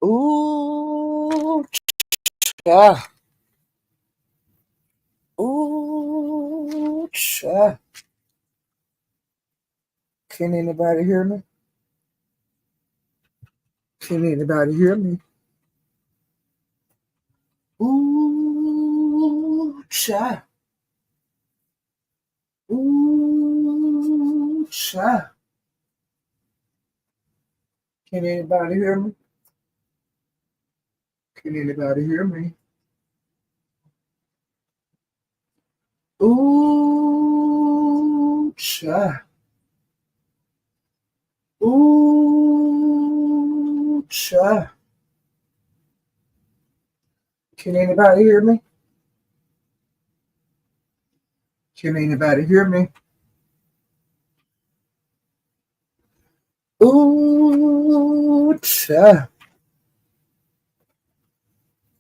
Ooh, cha. Ooh, cha. Can anybody hear me? Can anybody hear me? Ooh, cha. Ooh, cha. Can anybody hear me? Can anybody hear me? Ooh, cha. Ooh, cha. Can anybody hear me? Can anybody hear me? Ooh, cha.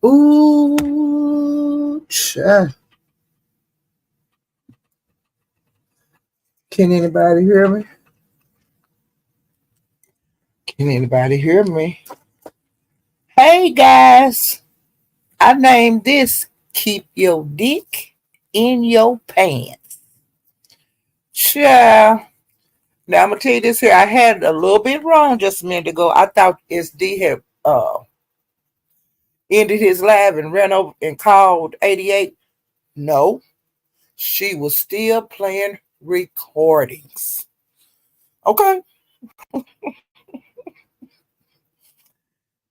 Ooh, cha. Can anybody hear me? Can anybody hear me? Hey guys, I named this Keep Your Dick in Your Pants. Cha. Now I'm gonna tell you this here. I had it a little bit wrong just a minute ago. I thought SD had ended his live and ran over and called 88. No, she was still playing recordings. Okay.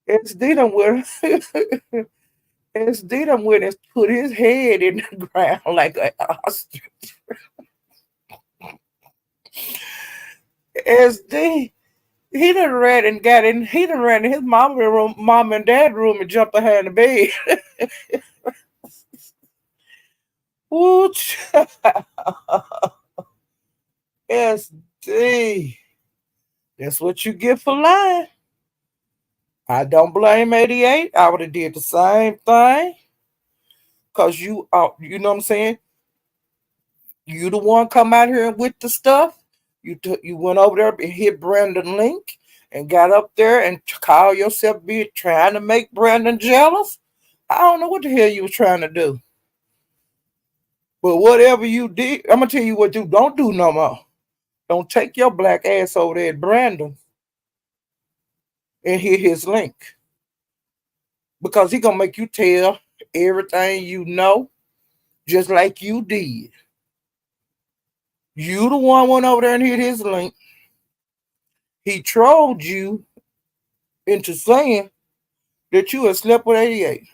SD done went SD done went and put his head in the ground like an ostrich. SD, he done ran and got in, he done ran in his mom and dad room and jumped behind the bed. Ooh, SD. That's what you get for lying. I don't blame 88. I would have did the same thing. Cause you know what I'm saying? You the one come out here with the stuff. You went over there and hit Brandon Link and got up there and call yourself be trying to make Brandon jealous. I don't know what the hell you was trying to do. But whatever you did, I'm gonna tell you what you don't do no more. Don't take your black ass over there at Brandon and hit his link. Because he gonna make you tell everything you know, just like you did. You the one went over there and hit his link. He trolled you into saying that you had slept with 88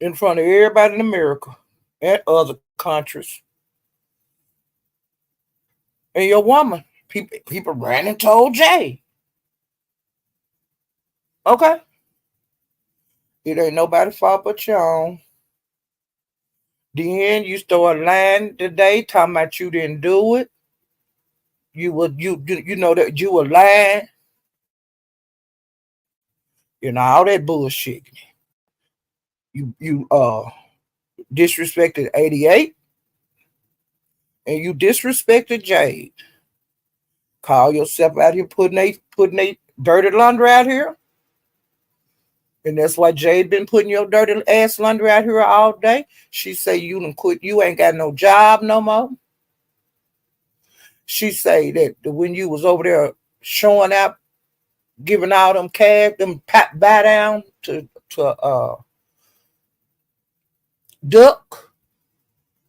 in front of everybody in America and other countries. And your woman, people ran and told Jay. Okay? It ain't nobody fault but your own. Then you start lying today, talking about you didn't do it. You know that you were lying. You know all that bullshit. You disrespected 88 and you disrespected Jade. Call yourself out here putting a dirty laundry out here. And that's why Jade been putting your dirty ass laundry out here all day. She say you done quit. You ain't got no job no more. She say that when you was over there showing out, giving all them cash, them buy down to duck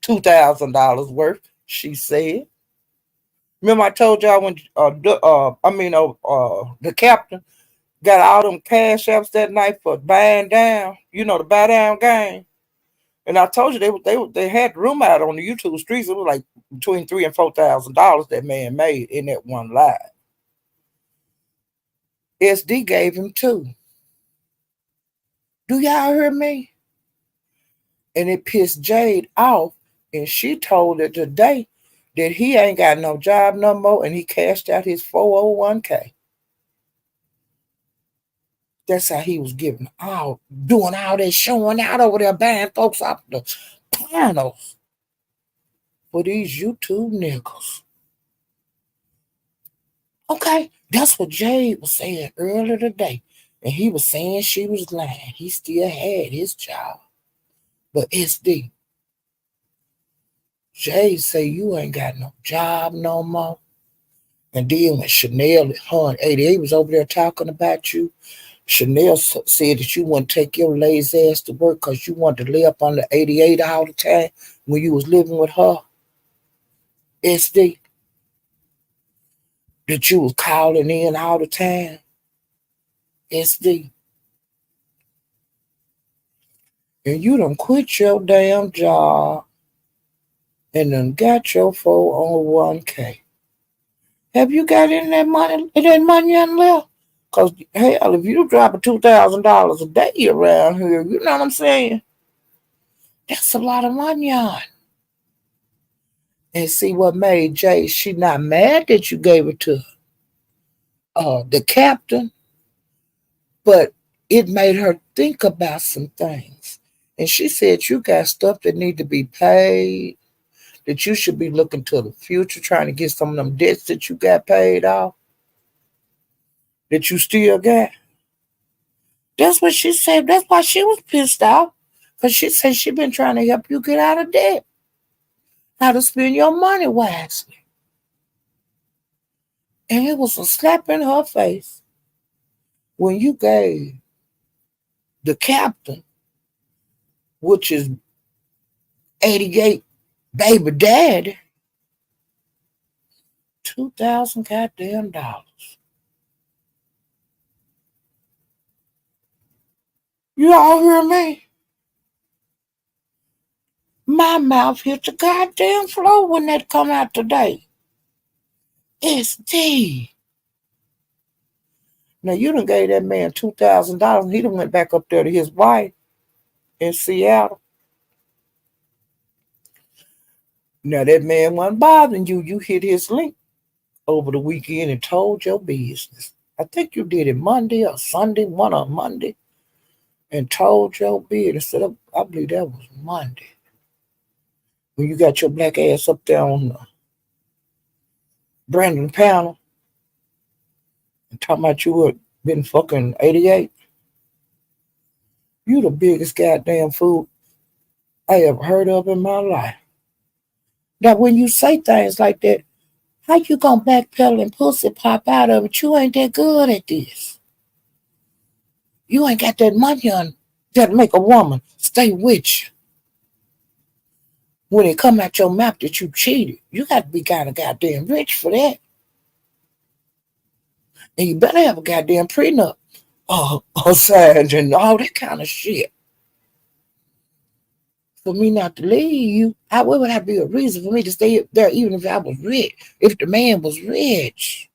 $2,000 worth. She said. Remember I told y'all when the captain got all them cash apps that night for buying down. You know the buy down game. And I told you they had room out on the YouTube streets. It was like between $3,000 and $4,000 that man made in that one live. SD gave him two. Do y'all hear me? And it pissed Jade off, and she told her today that he ain't got no job no more, and he cashed out his 401k. That's how he was giving all, doing all that showing out over there, buying folks off the panels for these YouTube niggas. Okay, that's what Jay was saying earlier today. And he was saying she was lying. He still had his job. But SD, Jay say you ain't got no job no more. And then when Chanel, her and 88 was over there talking about you, Chanel said that you wouldn't take your lazy ass to work because you wanted to lay up on the 88 all the time when you was living with her. SD, that you was calling in all the time. SD. And you done quit your damn job and done got your 401k. Have you got any of that money on left? Cause hell, if you drop a $2,000 a day around here, you know what I'm saying? That's a lot of money on. And see what made Jay, she not mad that you gave it to the captain, but it made her think about some things. And she said you got stuff that need to be paid, that you should be looking to the future, trying to get some of them debts that you got paid off, that you still got. That's what she said. That's why she was pissed off. Because she said she been trying to help you get out of debt, how to spend your money wisely. And it was a slap in her face when you gave the captain, which is 88 baby daddy, 2,000 goddamn dollars. You all hear me? My mouth hit the goddamn floor when that come out today. It's D. Now you done gave that man $2,000 and he done went back up there to his wife in Seattle. Now that man wasn't bothering you. You hit his link over the weekend and told your business. I think you did it Monday or Sunday, one on Monday, and told your business. I believe that was Monday. When you got your black ass up there on the Brandon panel and talking about you had been fucking 88. You the biggest goddamn fool I ever heard of in my life. Now when you say things like that, how you gonna backpedal and pussy pop out of it? You ain't that good at this. You ain't got that money on that make a woman stay with you. When it come out your mouth that you cheated, you got to be kind of goddamn rich for that. And you better have a goddamn prenup or signed and all that kind of shit. For me not to leave you, what would have to be a reason for me to stay there even if I was rich, if the man was rich?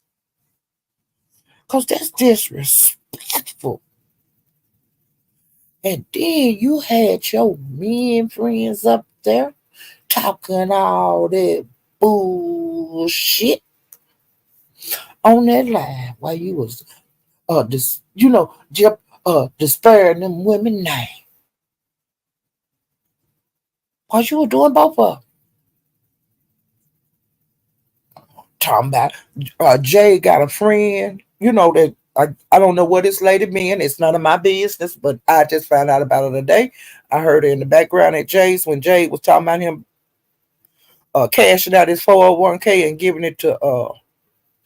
Because that's disrespectful. And then you had your men friends up there talking all that bullshit on that live while you was this despairing them women name. Cause you were doing both of them. Talking about Jay got a friend, that I don't know what this lady mean. It's none of my business, but I just found out about it today. I heard it in the background at Jay's when Jay was talking about him cashing out his 401k and giving it to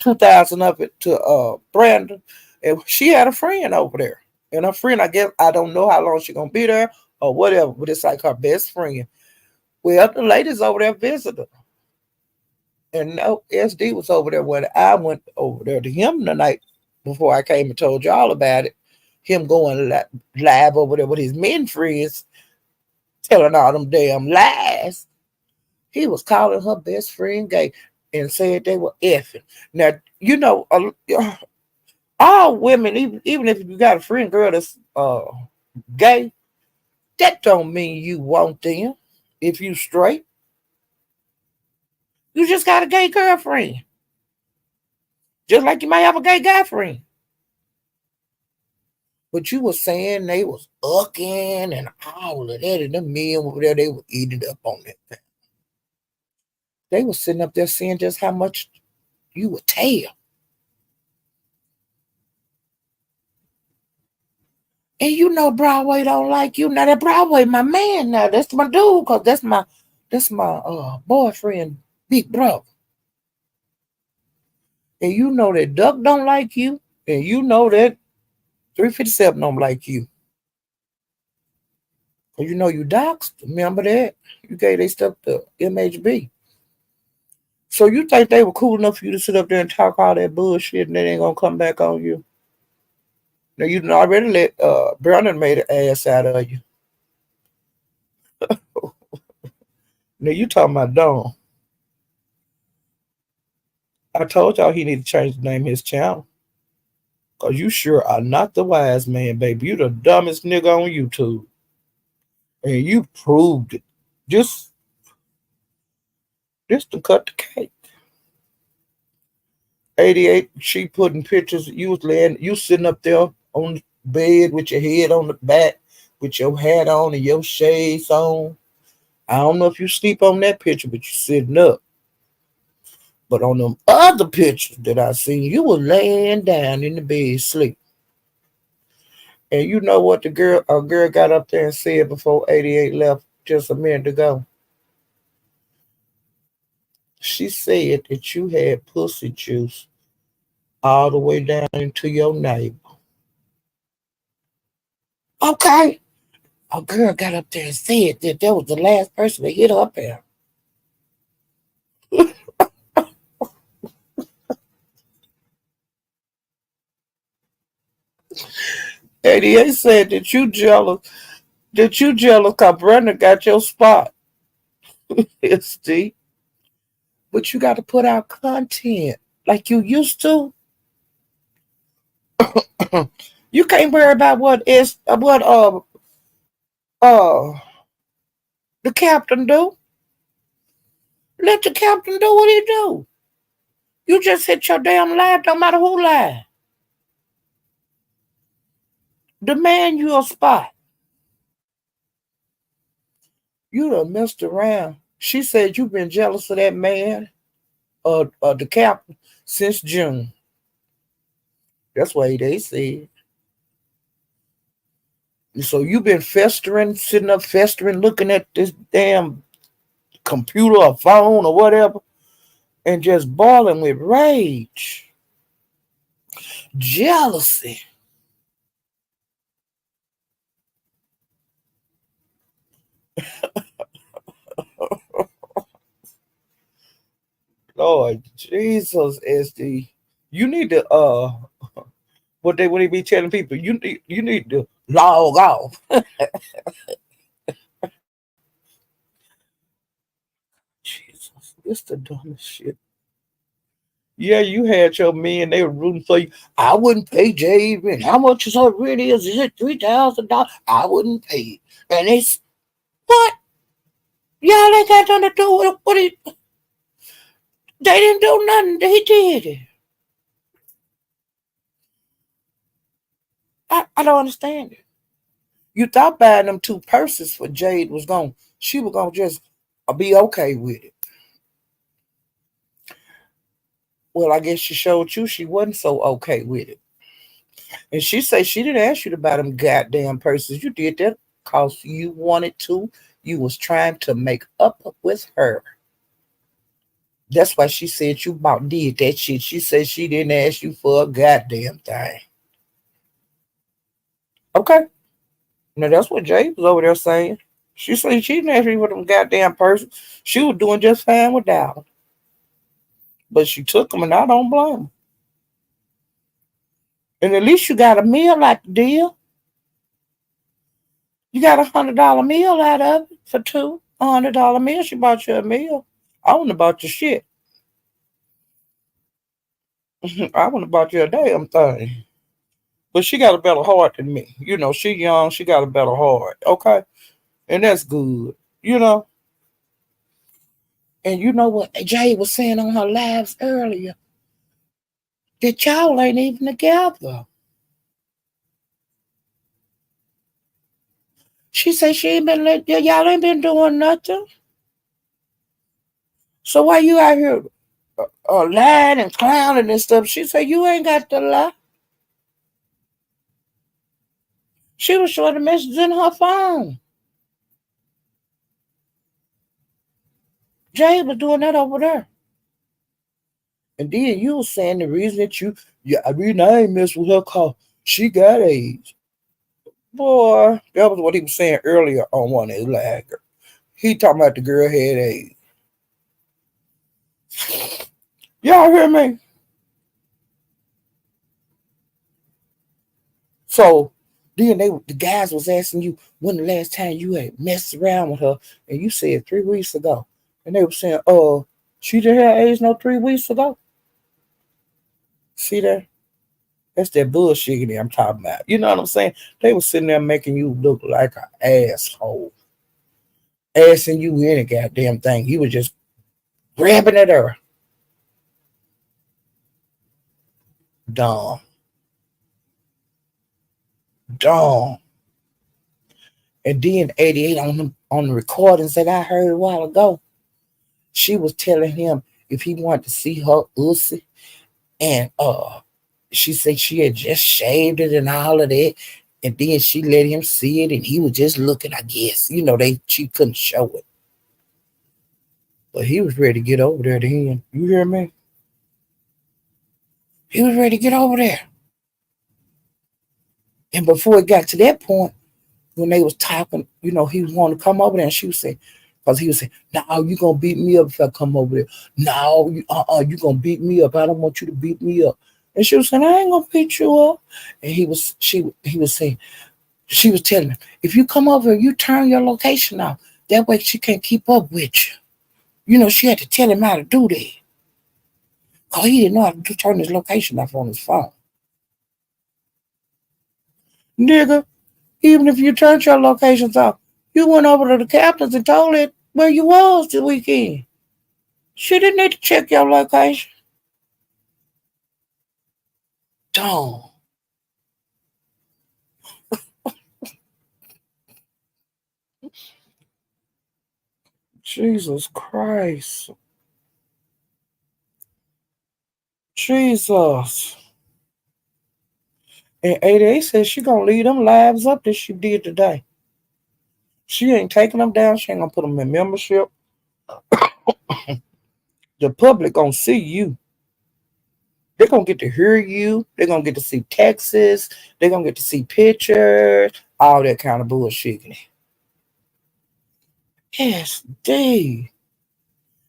2,000 of it to Brandon. And she had a friend over there. And her friend, I guess I don't know how long she gonna be there or whatever, but it's like her best friend. Well, the ladies over there visited her. And no, SD was over there when I went over there to him the night before I came and told y'all about it. Him going live over there with his men friends, telling all them damn lies. He was calling her best friend gay and said they were effing. Now, all women, even if you got a friend girl that's gay, that don't mean you want them. If you straight, you just got a gay girlfriend. Just like you might have a gay guy friend. But you were saying they was ucking and all of that, and the men over there, they were eating up on that thing. They were sitting up there saying just how much you would tell. And you know Broadway don't like you. Now that Broadway my man now. That's my dude, cause that's my boyfriend, big brother. And you know that Duck don't like you. And you know that 357 don't like you. Cause you know you doxed. Remember that? You gave they stuff to MHB. So you think they were cool enough for you to sit up there and talk all that bullshit and they ain't gonna come back on you? Now you done already let Brandon made an ass out of you. Now you talking about Don. I told y'all he need to change the name of his channel. Cause you sure are not the wise man, baby. You the dumbest nigga on YouTube. And you proved it. Just just to cut the cake. 88, she putting pictures. You was laying, you sitting up there on the bed with your head on the back, with your hat on and your shades on. I don't know if you sleep on that picture, but you sitting up. But on them other pictures that I seen, you were laying down in the bed sleep. And you know what the girl a girl got up there and said before 88 left just a minute ago? She said that you had pussy juice all the way down into your navel. Okay. A girl got up there and said that was the last person to hit her up there. 88 said that you jealous cause Brenda got your spot. It's deep. But you gotta put out content like you used to. You can't worry about what uh the captain do. Let the captain do what he do. You just hit your damn lie, no matter who lie. Demand your spot. You done messed around. She said you been jealous of that man, the captain, since June. That's what they said. So you been festering, sitting up festering, looking at this damn computer or phone or whatever, and just boiling with rage, jealousy. Lord Jesus, SD, you need to what they be telling people, you need to log off. Jesus, it's the dumbest shit. Yeah, you had your men, they were rooting for you. I wouldn't pay Jay, and how much is her rent is it $3,000? I wouldn't pay it. And it's what? Y'all ain't got nothing to do with what he, they didn't do nothing. They did it. I don't understand it. You thought buying them two purses for Jade was going, she was gonna just be okay with it. Well, I guess she showed you she wasn't so okay with it. And she said she didn't ask you to buy them goddamn purses. You did that because you wanted to. You was trying to make up with her. That's why she said you about did that shit. She said she didn't ask you for a goddamn thing. Okay. Now that's what Jay was over there saying. She said she didn't ask you for them goddamn purses. She was doing just fine without them. But she took them and I don't blame her. And at least you got a meal out the deal. You got $100 meal out of it for two. $100 meal. She bought you a meal. I wouldn't have bought you shit. I wouldn't have bought you a damn thing. But she got a better heart than me. You know, she young. She got a better heart. Okay, and that's good. You know. And you know what Jay was saying on her lives earlier? That y'all ain't even together. She said she ain't been y'all ain't been doing nothing. So why you out here lying and clowning and stuff? She said you ain't got to lie. She was showing the messages in her phone. Jay was doing that over there. And then you was saying the reason that yeah, I mean, I ain't mess with her cause she got AIDS. Boy, that was what he was saying earlier on one of his live. He talking about the girl had AIDS. Y'all hear me? So then the guys was asking you when the last time you had messed around with her, and you said 3 weeks ago. And they were saying, she didn't have AIDS no 3 weeks ago. See that? That's that bullshit I'm talking about. You know what I'm saying? They were sitting there making you look like an asshole. Asking you any goddamn thing. You was just grabbing at her. Dumb. Dumb. And then 88 on the recordings that I heard a while ago, she was telling him if he wanted to see her ussy, and she said she had just shaved it and all of that, and then she let him see it, and he was just looking. I guess she couldn't show it, but he was ready to get over there. Then you hear me? He was ready to get over there, and before it got to that point, when they was talking, he wanted to come over there, and she was saying, because he was saying, "No, you gonna beat me up if I come over there. No, you gonna beat me up. I don't want you to beat me up." And she was saying, "I ain't gonna beat you up." And he was saying, she was telling him, "If you come over, you turn your location off. That way she can't keep up with you." She had to tell him how to do that, because he didn't know how to turn his location off on his phone. Nigga, even if you turned your locations off, you went over to the captains and told it where you was this weekend. She didn't need to check your location. Don't. Jesus Christ. Jesus. And 88 says she gonna leave them lives up that she did today. She ain't taking them down. She ain't gonna put them in membership. The public gonna see you. They're gonna get to hear you. They're gonna get to see texts. They're gonna get to see pictures. All that kind of bullshit. Yes, Dave.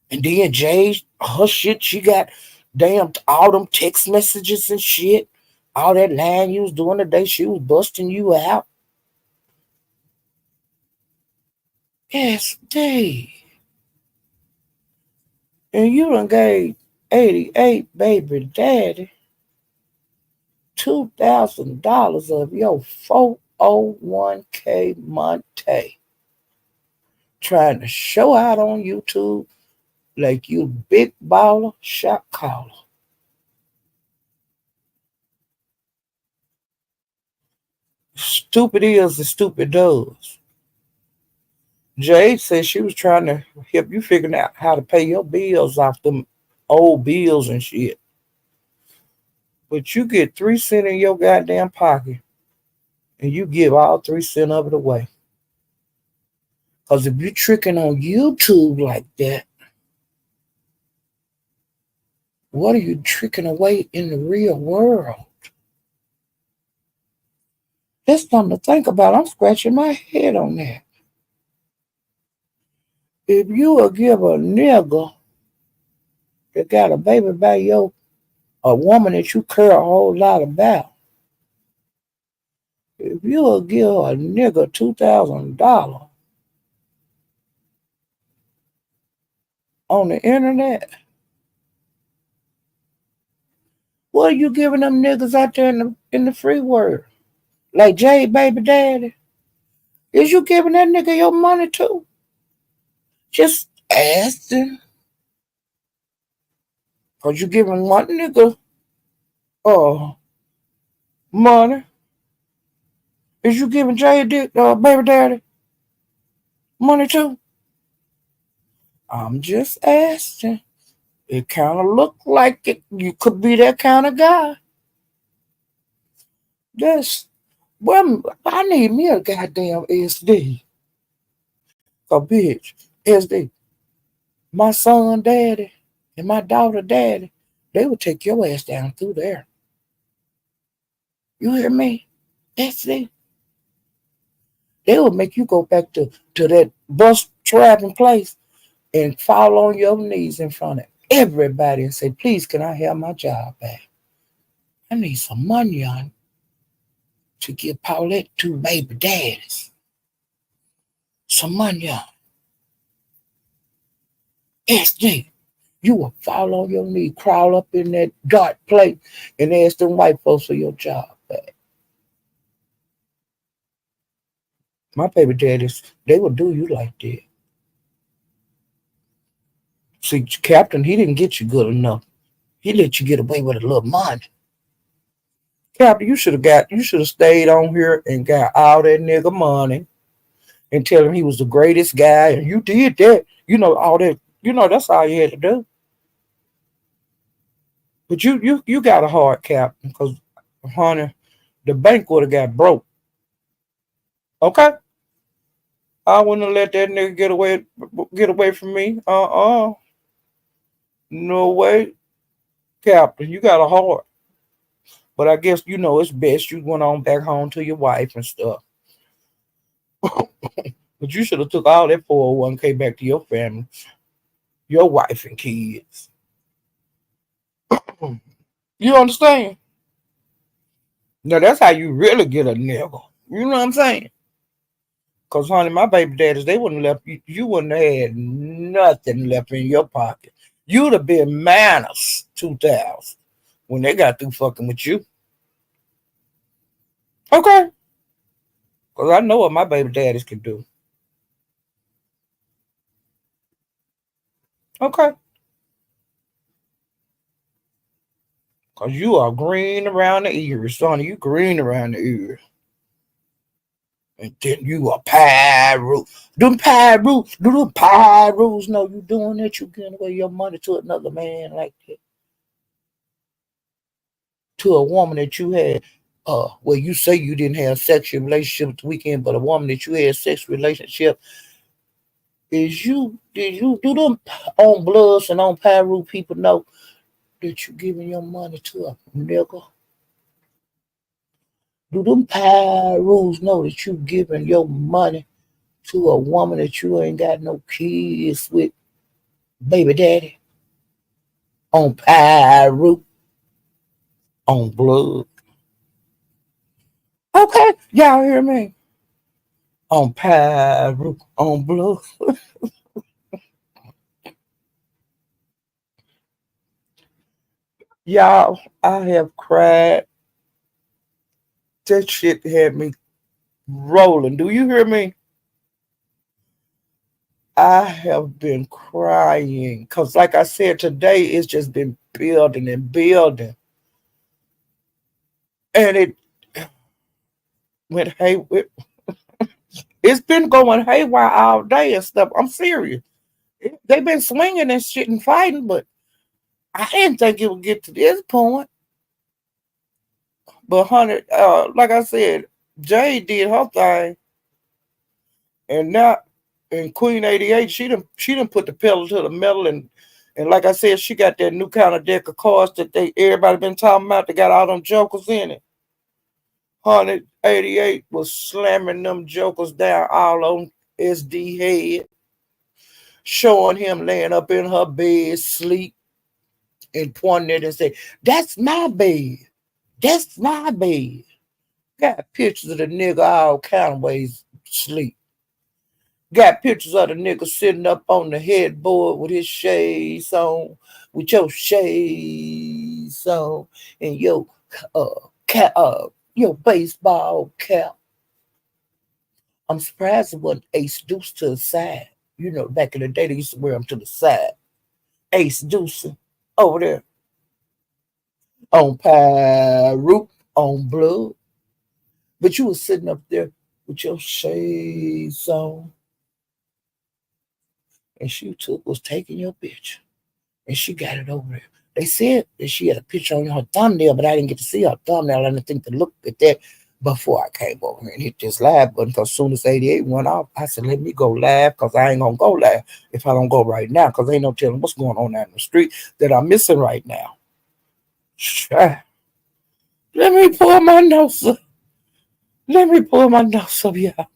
And then Jay, her shit, she got damn all them text messages and shit. All that line you was doing today, she was busting you out. Yes, Dave. And you done gave 88 baby daddy $2,000 of your 401k money, trying to show out on YouTube like you big baller shot caller. Stupid is and stupid does. Jade said she was trying to help you figuring out how to pay your bills off them old bills and shit. But you get 3 cents in your goddamn pocket and you give all 3 cents of it away. Because if you're tricking on YouTube like that, what are you tricking away in the real world? That's something to think about. I'm scratching my head on that. If you will give a nigga that got a baby by a woman that you care a whole lot about, if you will give a nigga $2,000 on the internet, what are you giving them niggas out there in the free world? Like Jay Baby Daddy? Is you giving that nigga your money too? Just asking. Cause you giving one nigga money. Is you giving Baby Daddy money too? I'm just asking. It kind of look like it. You could be that kind of guy. That's Well, I need me a goddamn SD. A bitch. SD. My son daddy and my daughter daddy, they would take your ass down through there. You hear me? SD. They would make you go back to that bus traveling place and fall on your knees in front of everybody and say, please, can I have my job back? I need some money on to give Paulette two baby daddies. Some money on SD. You will fall on your knee, crawl up in that dark place, and ask them white folks for your job back. My baby daddies, they would do you like that. See, Captain, he didn't get you good enough. He let you get away with a little money. Captain, you should have stayed on here and got all that nigga money and tell him he was the greatest guy, and you did that. You know all that. You know that's all you had to do. But you got a hard, Captain, because honey, the bank would have got broke. Okay, I wouldn't have let that nigga get away from me. No way, Captain. You got a heart, but I guess you know it's best you went on back home to your wife and stuff. But you should have took all that 401k back to your family, your wife and kids. You understand? Now that's how you really get a nigga. You know what I'm saying? Cause honey, my baby daddies, they wouldn't left you wouldn't have had nothing left in your pocket. You'd have been minus 2,000 when they got through fucking with you. Okay. Cause I know what my baby daddies can do. Okay. Cause you are green around the ears, sonny. You green around the ears. And then you a pyro. Do them pyros know you doing that? You giving away your money to another man like that. To a woman that you had well you say you didn't have sexual relationship the weekend, but a woman that you had sex relationship is you did you do them on bloods and on pyro people know that you giving your money to a nigga? Do them pyros know that you giving your money to a woman that you ain't got no kids with, baby daddy? On pyro, on blood. Okay, y'all hear me? On pyro, on blood. Y'all, I have cried. That shit had me rolling. Do you hear me? I have been crying because, like I said, today it's just been building and building, and it went hey. It's been going haywire all day and stuff. I'm serious. They've been swinging and shit and fighting, but I didn't think it would get to this point. But honey, like I said, Jay did her thing, and now in Queen 88, she done put the pedal to the metal, and like I said, she got that new kind of deck of cards that everybody been talking about. They got all them jokers in it. 188 was slamming them jokers down all on SD head, showing him laying up in her bed, sleep, and pointing it and say, "That's my bed. That's my bed." Got pictures of the nigga all kind of ways sleep. Got pictures of the nigga sitting up on the headboard with his shades on, with your shades on, and your baseball cap. I'm surprised it wasn't Ace Deuce to the side. You know, back in the day they used to wear them to the side. Ace Deuce over there on Pyro, on Blood. But you was sitting up there with your shades on, and she was taking your picture, and she got it over there. They said that she had a picture on her thumbnail, but I didn't get to see her thumbnail. I didn't think to look at that. before I came over here and hit this live button. Because as soon as 88 went off, I said, let me go live because I ain't going to go live if I don't go right now because ain't no telling what's going on out in the street that I'm missing right now. Let me pull my notes up. Let me pull my notes up, y'all.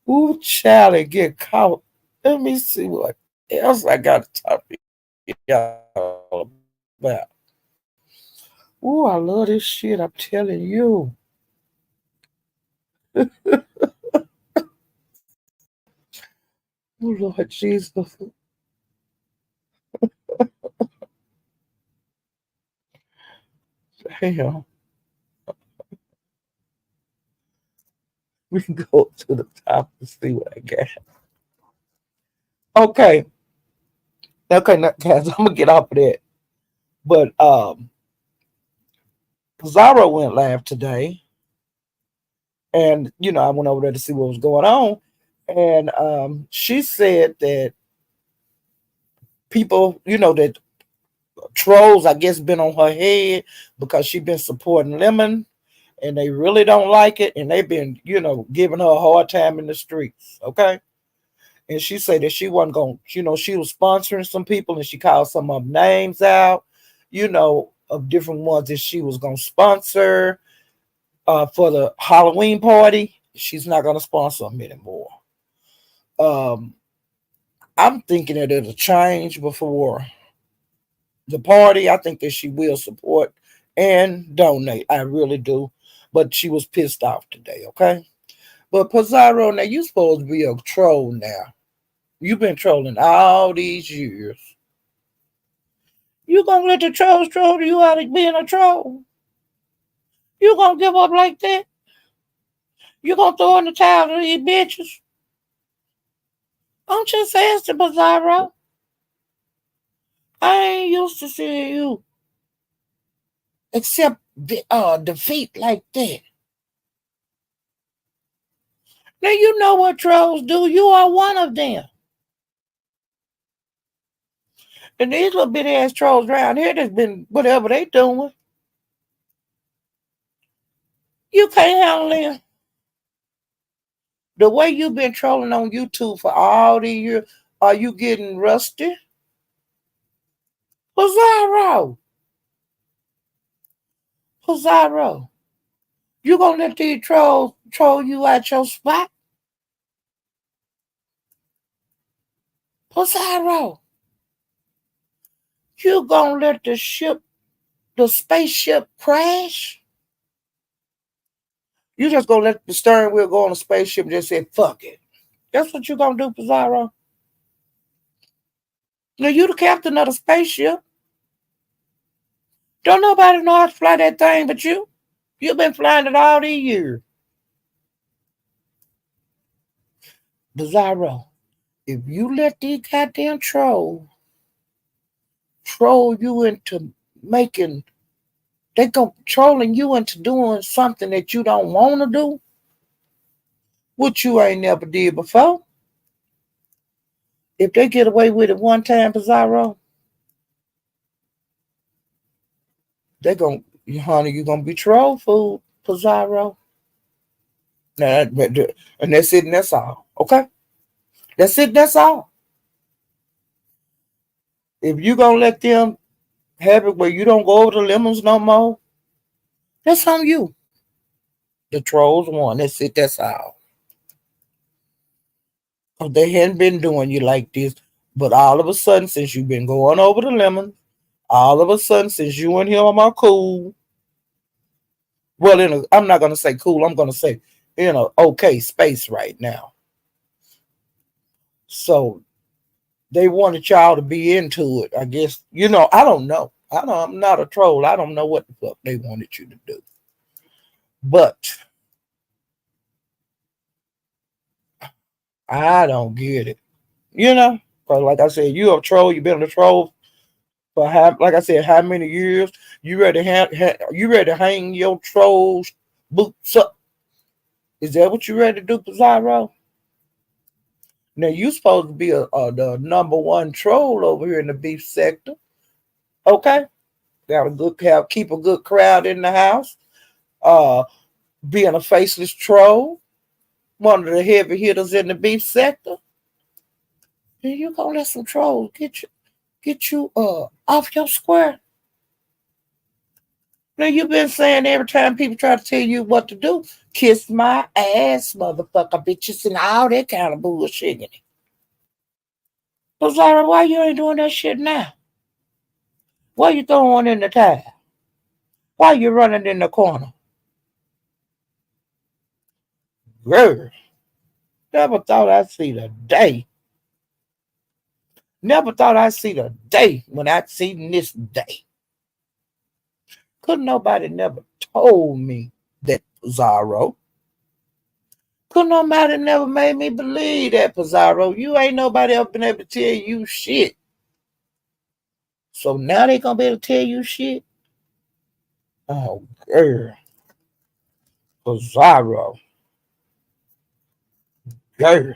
Ooh, child, and get caught. Let me see what else I got to talk to y'all about. Ooh, I love this shit. I'm telling you. Oh, Lord Jesus. Damn. We can go to the top and see what I got. Okay. Okay, now, guys, I'm gonna get off of that. But Pizarro went live today, and I went over there to see what was going on, and she said that people, that trolls, I guess, been on her head because she been supporting Lemon, and they really don't like it, and they've been, giving her a hard time in the streets. Okay. And she said that she wasn't going, she was sponsoring some people and she called some of them names out, of different ones that she was going to sponsor for the Halloween party. She's not going to sponsor them anymore. Um, I'm thinking that it'll change before the party. I think that she will support and donate. I really do. But she was pissed off today, okay? But Pizarro, now you supposed to be a troll now. You've been trolling all these years. You gonna let the trolls troll you out of being a troll? You gonna give up like that? You gonna throw in the towel to these bitches? I'm just asking, Pizarro. I ain't used to seeing you accept defeat like that. Now you know what trolls do. You are one of them. And these little bitty ass trolls around here that's been whatever they doing, you can't handle them. The way you've been trolling on YouTube for all these years, are you getting rusty? Pizarro. Pizarro. You gonna let these trolls troll you out your spot? Pizarro. You gonna let the spaceship crash? You just gonna let the steering wheel go on the spaceship and just say, fuck it. That's what you gonna do, Pizarro. Now you the captain of the spaceship. Don't nobody know how to fly that thing but you. You've been flying it all these years. Pizarro, if you let these goddamn trolls troll you into making, they go trolling you into doing something that you don't want to do, which you ain't never did before. If they get away with it one time, Pizarro, they gon' honey, you gonna be troll food, Pizarro. Now, and that's it, and that's all. Okay, that's it, that's all. If you gonna let them have it where you don't go over the lemons no more, that's on you. The trolls won. That's it, that's all. 'Cause they hadn't been doing you like this, but all of a sudden, since you've been going over the lemons, all of a sudden, since you and him are cool, well, I'm not gonna say cool. I'm gonna say in a okay space right now. So they wanted y'all to be into it. I guess I don't know. I'm not a troll. I don't know what the fuck they wanted you to do, but I don't get it. Because like I said, you a troll. You've been a troll for like I said, how many years? You ready to hang your trolls boots up? Is that what you ready to do, Pizarro? Now you supposed to be the number one troll over here in the beef sector, okay? Keep a good crowd in the house. Uh, Being a faceless troll, one of the heavy hitters in the beef sector. Then you gonna let some trolls get you off your square. Now you've been saying every time people try to tell you what to do, kiss my ass, motherfucker, bitches, and all that kind of bullshit. So Zara, why you ain't doing that shit now? Why you throwing in the towel? Why you running in the corner? Girl, never thought I'd see the day. Never thought I'd see the day when I'd seen this day. Couldn't nobody never told me that, Pizarro. Couldn't nobody never made me believe that, Pizarro. You ain't nobody ever been able to tell you shit. So now they gonna be able to tell you shit? Oh, girl. Pizarro. Girl.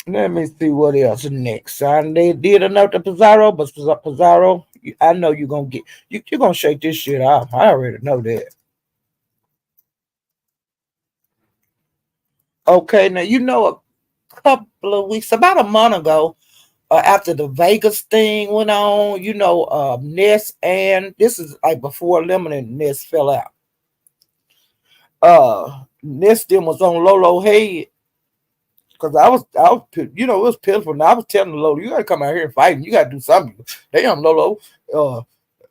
Let me see what else next. They did enough to Pizarro, but Pizarro, I know you're gonna you're gonna shake this shit off. I already know that. Okay, now you know a couple of weeks, about a month ago, after the Vegas thing went on, Ness, and this is like before Lemon and Ness fell out. Ness then was on Lolo head because it was pitiful. Now I was telling Lolo, you gotta come out here and fight, and you gotta do something. Damn, Lolo,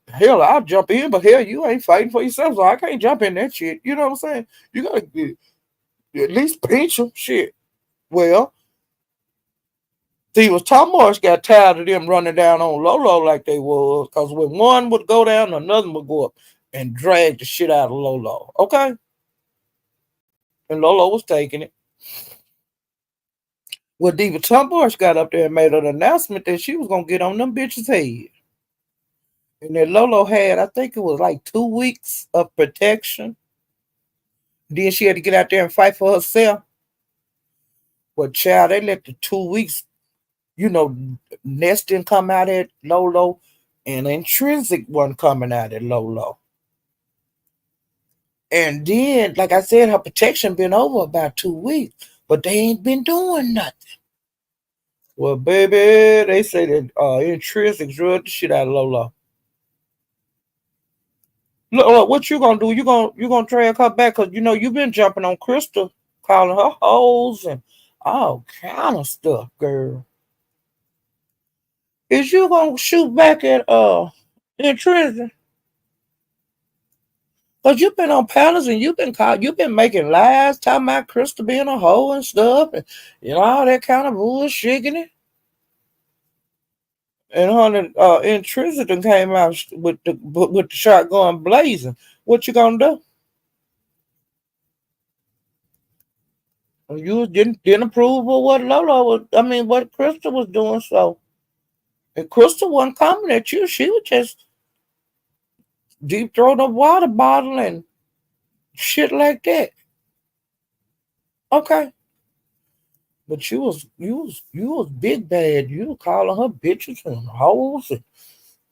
hell, I'll jump in, but hell, you ain't fighting for yourself, so I can't jump in that shit. You know what I'm saying? You gotta at least pinch them, shit. Well, see, was Thomas got tired of them running down on Lolo like they was, because when one would go down, another would go up and drag the shit out of Lolo. Okay? And Lolo was taking it. Well, Diva Tombosh got up there and made an announcement that she was gonna get on them bitches' head. And that Lolo had, I think it was like 2 weeks of protection. Then she had to get out there and fight for herself. But child, they let the 2 weeks, Nest didn't come out at Lolo, and Intrinsic wasn't coming out at Lolo. And then, like I said, her protection been over about 2 weeks, but they ain't been doing nothing. Well, baby, they say that Intrinsic drug the shit out of Lolo. Look, what you gonna do? You gonna drag her back? Cause you've been jumping on Crystal, calling her hoes and all kind of stuff, girl. Is you gonna shoot back at Intrinsic? Cause you've been on panels and you've been making lies, talking about Crystal being a hoe and stuff, and all that kind of bullshit. And honey, Intrinsic came out with the shotgun blazing. What you gonna do? You didn't approve of what what Crystal was doing. So, if Crystal wasn't coming at you, she was just deep throat a water bottle and shit like that. Okay. But you was big bad. You were calling her bitches and hoes and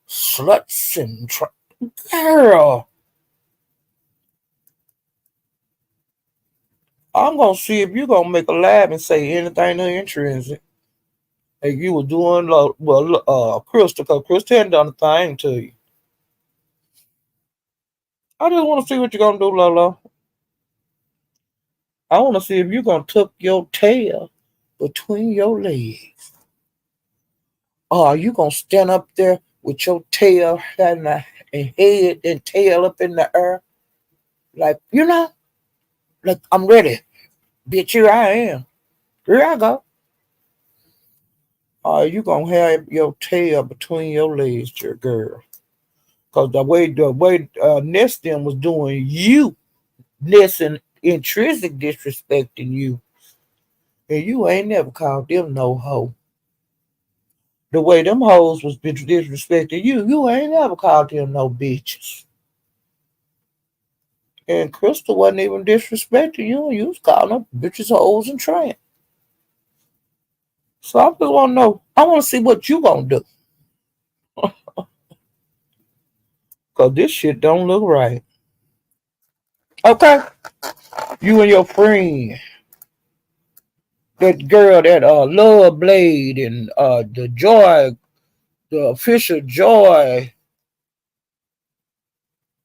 sluts and girl. I'm gonna see if you gonna make a laugh and say anything to intrinsic. Like you were doing Crystal, cause Crystal hadn't done a thing to you. I just wanna see what you're gonna do, Lolo. I wanna see if you're gonna tuck your tail between your legs. Or are you gonna stand up there with your tail and head and tail up in the air? Like, like I'm ready. Bitch, here I am. Here I go. Or are you gonna have your tail between your legs, your girl? Cause the way Nestin was doing you, Nestin intrinsic disrespecting you. And you ain't never called them no hoe. The way them hoes was disrespecting you, you ain't never called them no bitches. And Crystal wasn't even disrespecting you. You was calling them bitches, hoes, and tramp. So I just want to know. I want to see what you gonna do. Cause this shit don't look right. Okay, you and your friend, that girl, that Love Blade, and the Joy, the official Joy,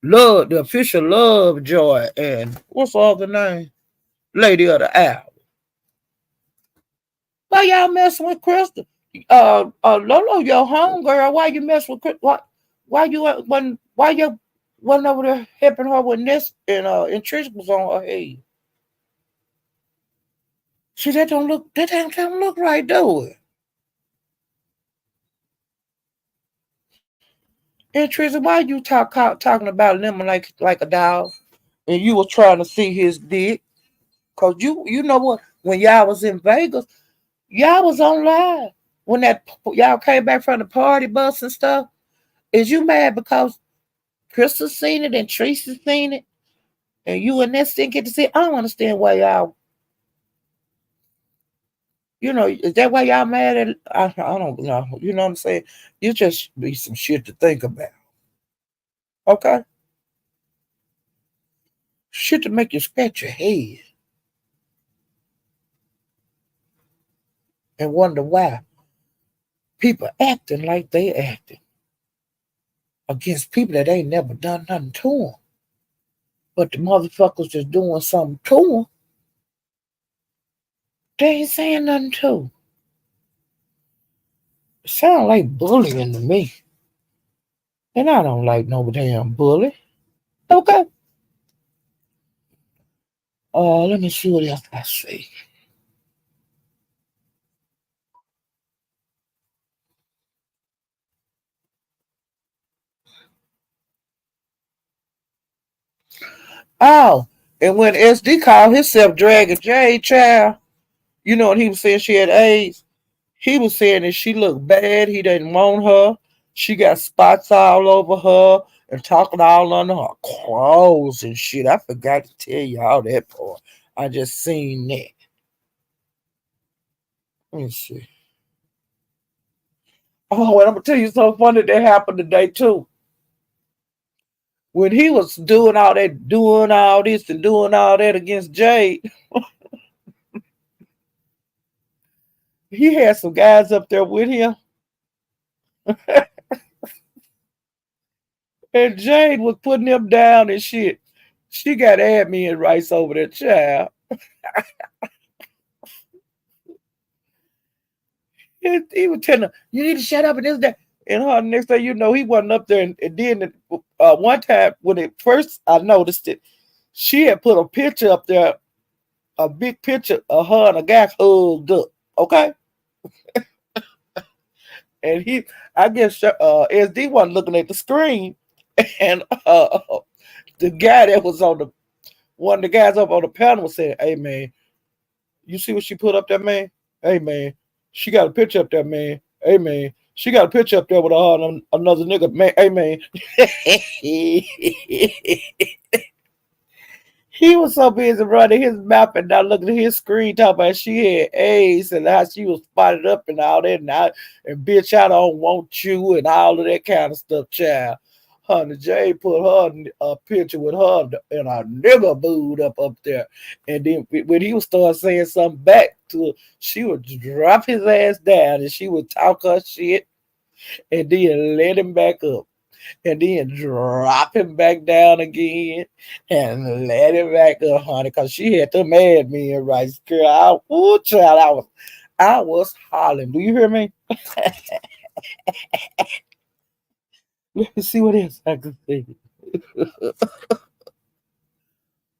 Love, the official Love Joy, and what's the other name? Lady of the Owl. Why y'all messing with Crystal? Lolo, your homegirl. Why you mess with Crystal? Why you when why you wasn't over there helping her with this and Trish was on her head? See, that don't look right, do it? And Trish, why you talking about lemon like a dog? And you was trying to see his dick? Cause you know what? When y'all was in Vegas, y'all was on live. When that y'all came back from the party bus and stuff, is you mad because Crystal seen it and Tracy seen it, and you and this didn't get to see it? I don't understand why y'all. Is that why y'all mad at? I don't know. You know what I'm saying? You just be some shit to think about. Okay, shit to make you scratch your head and wonder why people acting like they acting against people that ain't never done nothing to them. But the motherfuckers that's doing something to them, they ain't saying nothing to. It sound like bullying to me. And I don't like no damn bully. Okay. Let me see what else I see. Oh, and when SD called himself Dragon J child, you know what he was saying she had AIDS? He was saying that she looked bad, he didn't want her. She got spots all over her and talking all under her clothes and shit. I forgot to tell y'all that part. I just seen that. Let me see. Oh, and I'm gonna tell you something funny that happened today too. When he was doing all this and doing all that against Jade, he had some guys up there with him, and Jade was putting them down and shit. She got admin rights over that child. And he was telling her, "You need to shut up and this that." And her next thing you know, he wasn't up there. And then one time when it first I noticed it, she had put a picture up there, a big picture of her and a guy hugged up. Okay, and I guess SD wasn't looking at the screen, and the guy that was on the one of the guys up on the panel said, "Hey man, you see what she put up there, man? Hey man, she got a picture up there, man. Hey man, she got a picture up there with her and another nigga, man. Hey man." He was so busy running his mouth and not looking at his screen, talking about she had AIDS and how she was spotted up and all that, and bitch, I don't want you and all of that kind of stuff, child. Honey J put her a picture with her and a nigga booed up there. And then when he would start saying something back to her, she would drop his ass down and she would talk her shit and then let him back up and then drop him back down again and let him back up, honey, because she had the mad men right. Girl, child, I was hollering. Do you hear me? Let me see what else I can say.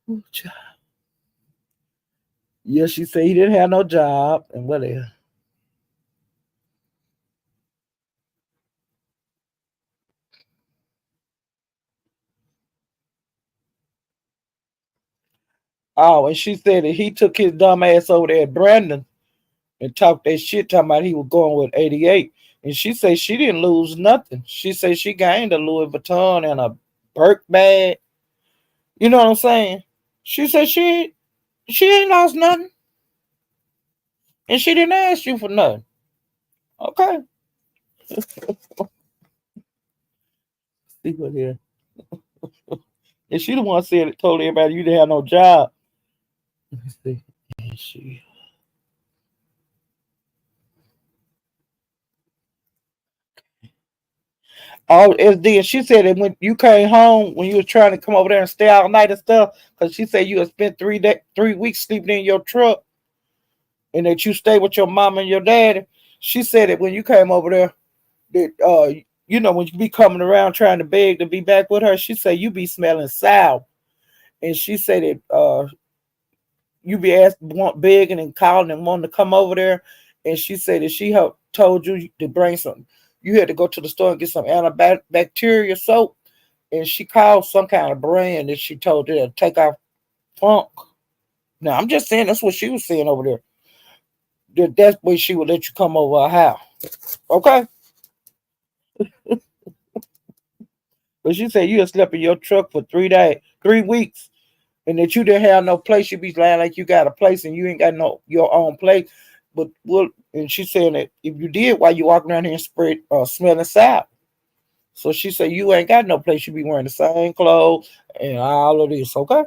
Ooh, child. Yeah, she said he didn't have no job and what else? Oh, and she said that he took his dumb ass over there at Brandon and talked that shit, talking about he was going with 88. And she said she didn't lose nothing. She said she gained a Louis Vuitton and a Burke bag. You know what I'm saying? She said she ain't lost nothing, and she didn't ask you for nothing. Okay, see what here. And she the one said it, told everybody you didn't have no job. Let me see. And she Oh, and then she said that when you came home, when you was trying to come over there and stay all night and stuff, because she said you had spent 3 weeks sleeping in your truck, and that you stayed with your mom and your daddy. She said that when you came over there, that when you be coming around trying to beg to be back with her, she said you be smelling sour, and she said that you be begging and calling and wanting to come over there, and she said that she helped told you to bring some. You had to go to the store and get some antibacterial soap, and she called some kind of brand that she told her to take off funk. Now I'm just saying that's what she was saying over there. That's where she would let you come over her house. Okay. But she said you had slept in your truck for 3 days, 3 weeks, and that you didn't have no place. You be lying like you got a place and you ain't got no your own place. But and she saying that if you did, why you walking around here and smelling sour? So she said you ain't got no place. You be wearing the same clothes and all of this. Okay.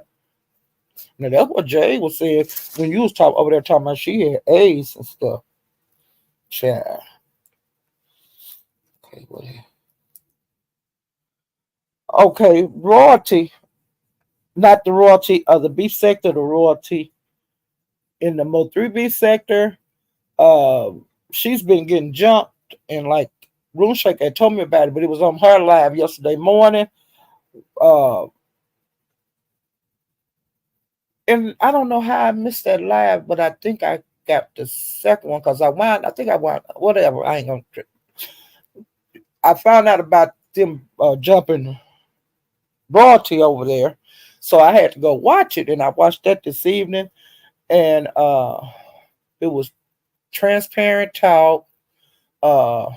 Now that's what Jay was saying when you was talking over there talking about she had AIDS and stuff. Child. Okay, what? Okay, royalty, not the royalty of the beef sector, the royalty in the Mo 3B sector. Uh, she's been getting jumped, and like RuneShake had told me about it, but it was on her live yesterday morning. Uh, and I don't know how I missed that live, but I think I got the second one because I think I wound, whatever. I ain't gonna. I found out about them jumping royalty over there, so I had to go watch it, and I watched that this evening, and it was transparent talk, uh,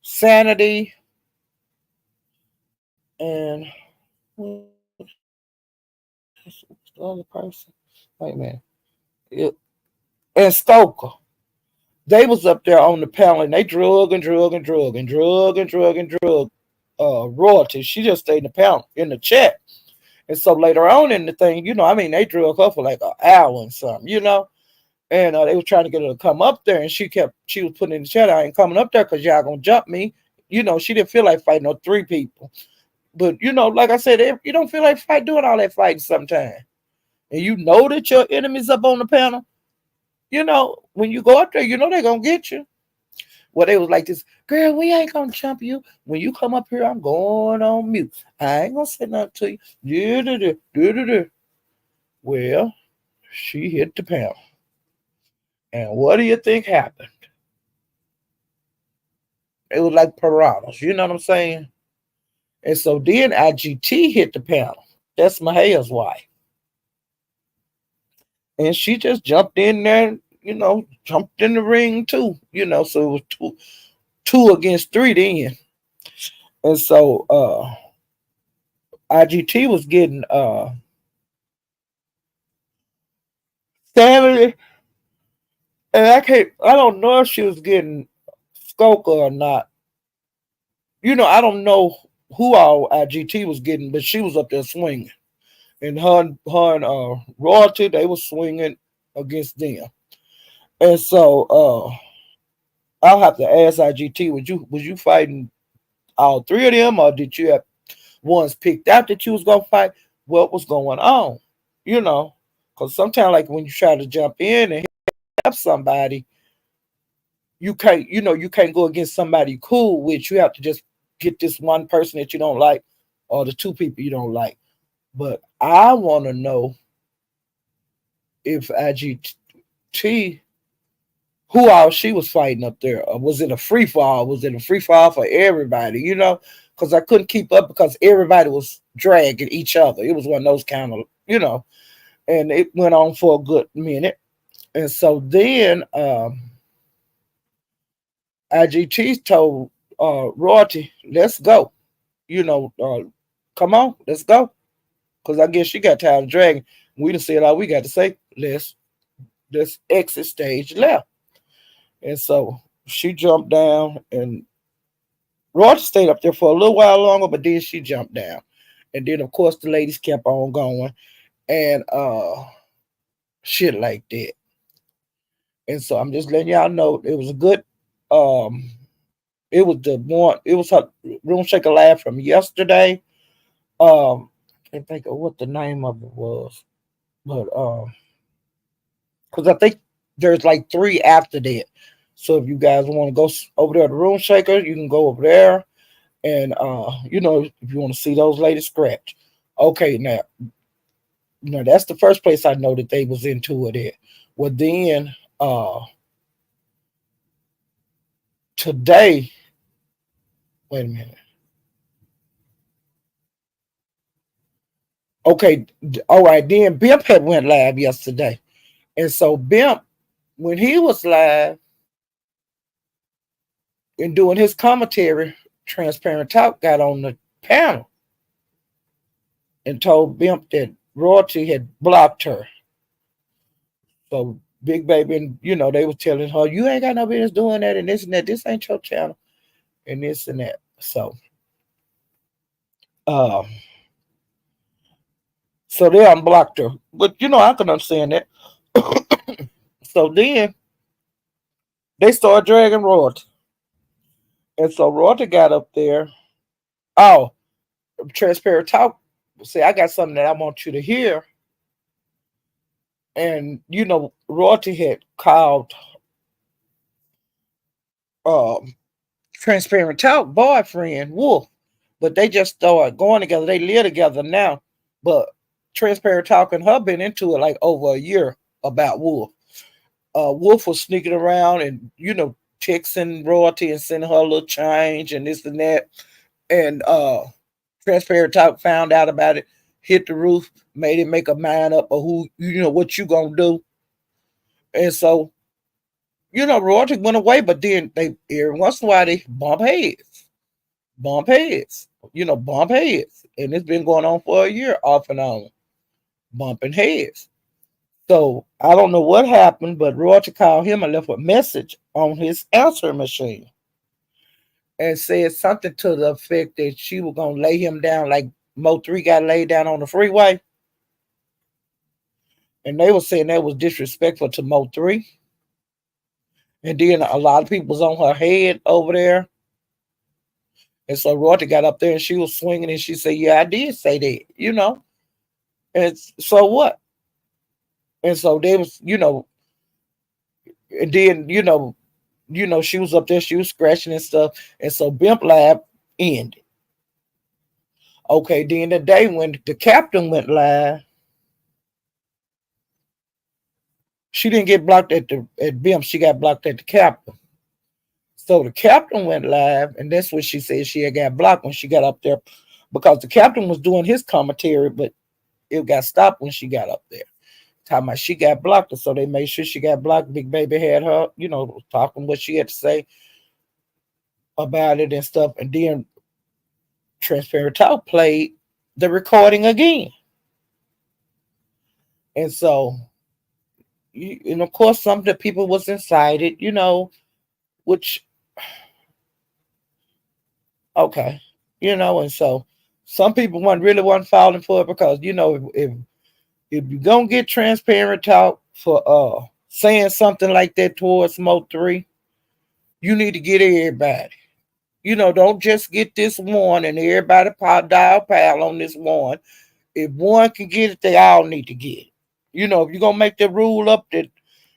sanity, and the other person. Wait a minute. It, and Stoker. They was up there on the panel and they drug and drug and drug and drug and drug and drug royalty. She just stayed in the panel in the chat. And so later on in the thing, they drug her for like an hour and something. And they were trying to get her to come up there, and she was putting in the chat, I ain't coming up there because y'all gonna jump me. She didn't feel like fighting no 3 people. But like I said, you don't feel like doing all that fighting sometimes. And you know that your enemy's up on the panel, when you go up there, they're gonna get you. Well, they was like this, girl, we ain't gonna jump you. When you come up here, I'm going on mute. I ain't gonna say nothing to you. Well, she hit the panel. And what do you think happened? It was like piranhas, you know what I'm saying? And so then IGT hit the panel. That's Mahaya's wife. And she just jumped in there, jumped in the ring too, so it was two against three then. And so IGT was getting Stanley, and I don't know if she was getting Skoka or not. I don't know who all IGT was getting, but she was up there swinging. And her and Royalty, they were swinging against them. And so I'll have to ask IGT, was you fighting all three of them, or did you have ones picked out that you was gonna fight? What was going on? Because sometimes like when you try to jump in and help somebody, you can't go against somebody cool with. You have to just get this one person that you don't like, or the 2 people you don't like. But I want to know if IGT, who all she was fighting up there. Or was it a free fall? Was it a free fall for everybody? Because I couldn't keep up because everybody was dragging each other. It was one of those kind of, and it went on for a good minute. And so then IGT told Royalty, let's go. Come on, let's go. Because I guess she got tired of dragging. We done said all we got to say. Let's exit stage left. And so she jumped down, and Roger stayed up there for a little while longer, but then she jumped down. And then of course the ladies kept on going and shit like that. And so I'm just letting y'all know it was a good um it was the one it was her room shaker laugh from yesterday. I can't think of what the name of it was. But because I think there's like three after that. So if you guys want to go over there to Room Shaker, you can go over there, and if you want to see those latest scratch. Okay, now that's the first place I know that they was into it at. Well then, today, wait a minute. Okay, all right. Then Bimp had went live yesterday, and so Bimp, when he was live and doing his commentary, Transparent Talk got on the panel and told Bimp that Royalty had blocked her. So Big Baby, and they was telling her, "You ain't got no business doing that and this and that. This ain't your channel and this and that." So, um, so they unblocked her. But I can understand that. So then they started dragging Royalty, and so Royalty got up there. Oh, Transparent Talk. Say, I got something that I want you to hear. And Royalty had called um Transparent Talk boyfriend Wolf, but they just started going together. They live together now, but Transparent Talk and her been into it like over a year about Wolf. Wolf was sneaking around and texting Royalty and sending her a little change and this and that, and Transparent Talk found out about it, hit the roof, made it make a mind up of who what you gonna do, and so Royalty went away, but then they every once in a while they bump heads, bump heads. And it's been going on for a year off and on, bumping heads. So I don't know what happened, but Roger called him and left a message on his answering machine and said something to the effect that she was going to lay him down like Mo 3 got laid down on the freeway. And they were saying that was disrespectful to Mo 3. And then a lot of people was on her head over there. And so Roger got up there and she was swinging and she said, "Yeah, I did say that. And so what?" And so they was, and then, she was up there, she was scratching and stuff. And so Bimp Lab ended. Okay, then the day when the captain went live, she didn't get blocked at Bimp, she got blocked at the captain. So the captain went live, and that's what she said she had got blocked when she got up there because the captain was doing his commentary, but it got stopped when she got up there. Talking about she got blocked, so they made sure she got blocked. Big Baby had her, talking what she had to say about it and stuff. And then Transparent Talk played the recording again. And so, and of course, some of the people was incited, which, okay, and so some people wasn't falling for it because, if you're going to get Transparent Talk for saying something like that towards Mo 3, you need to get everybody. Don't just get this one and everybody dial pal on this one. If one can get it, they all need to get it. If you're gonna make the rule up that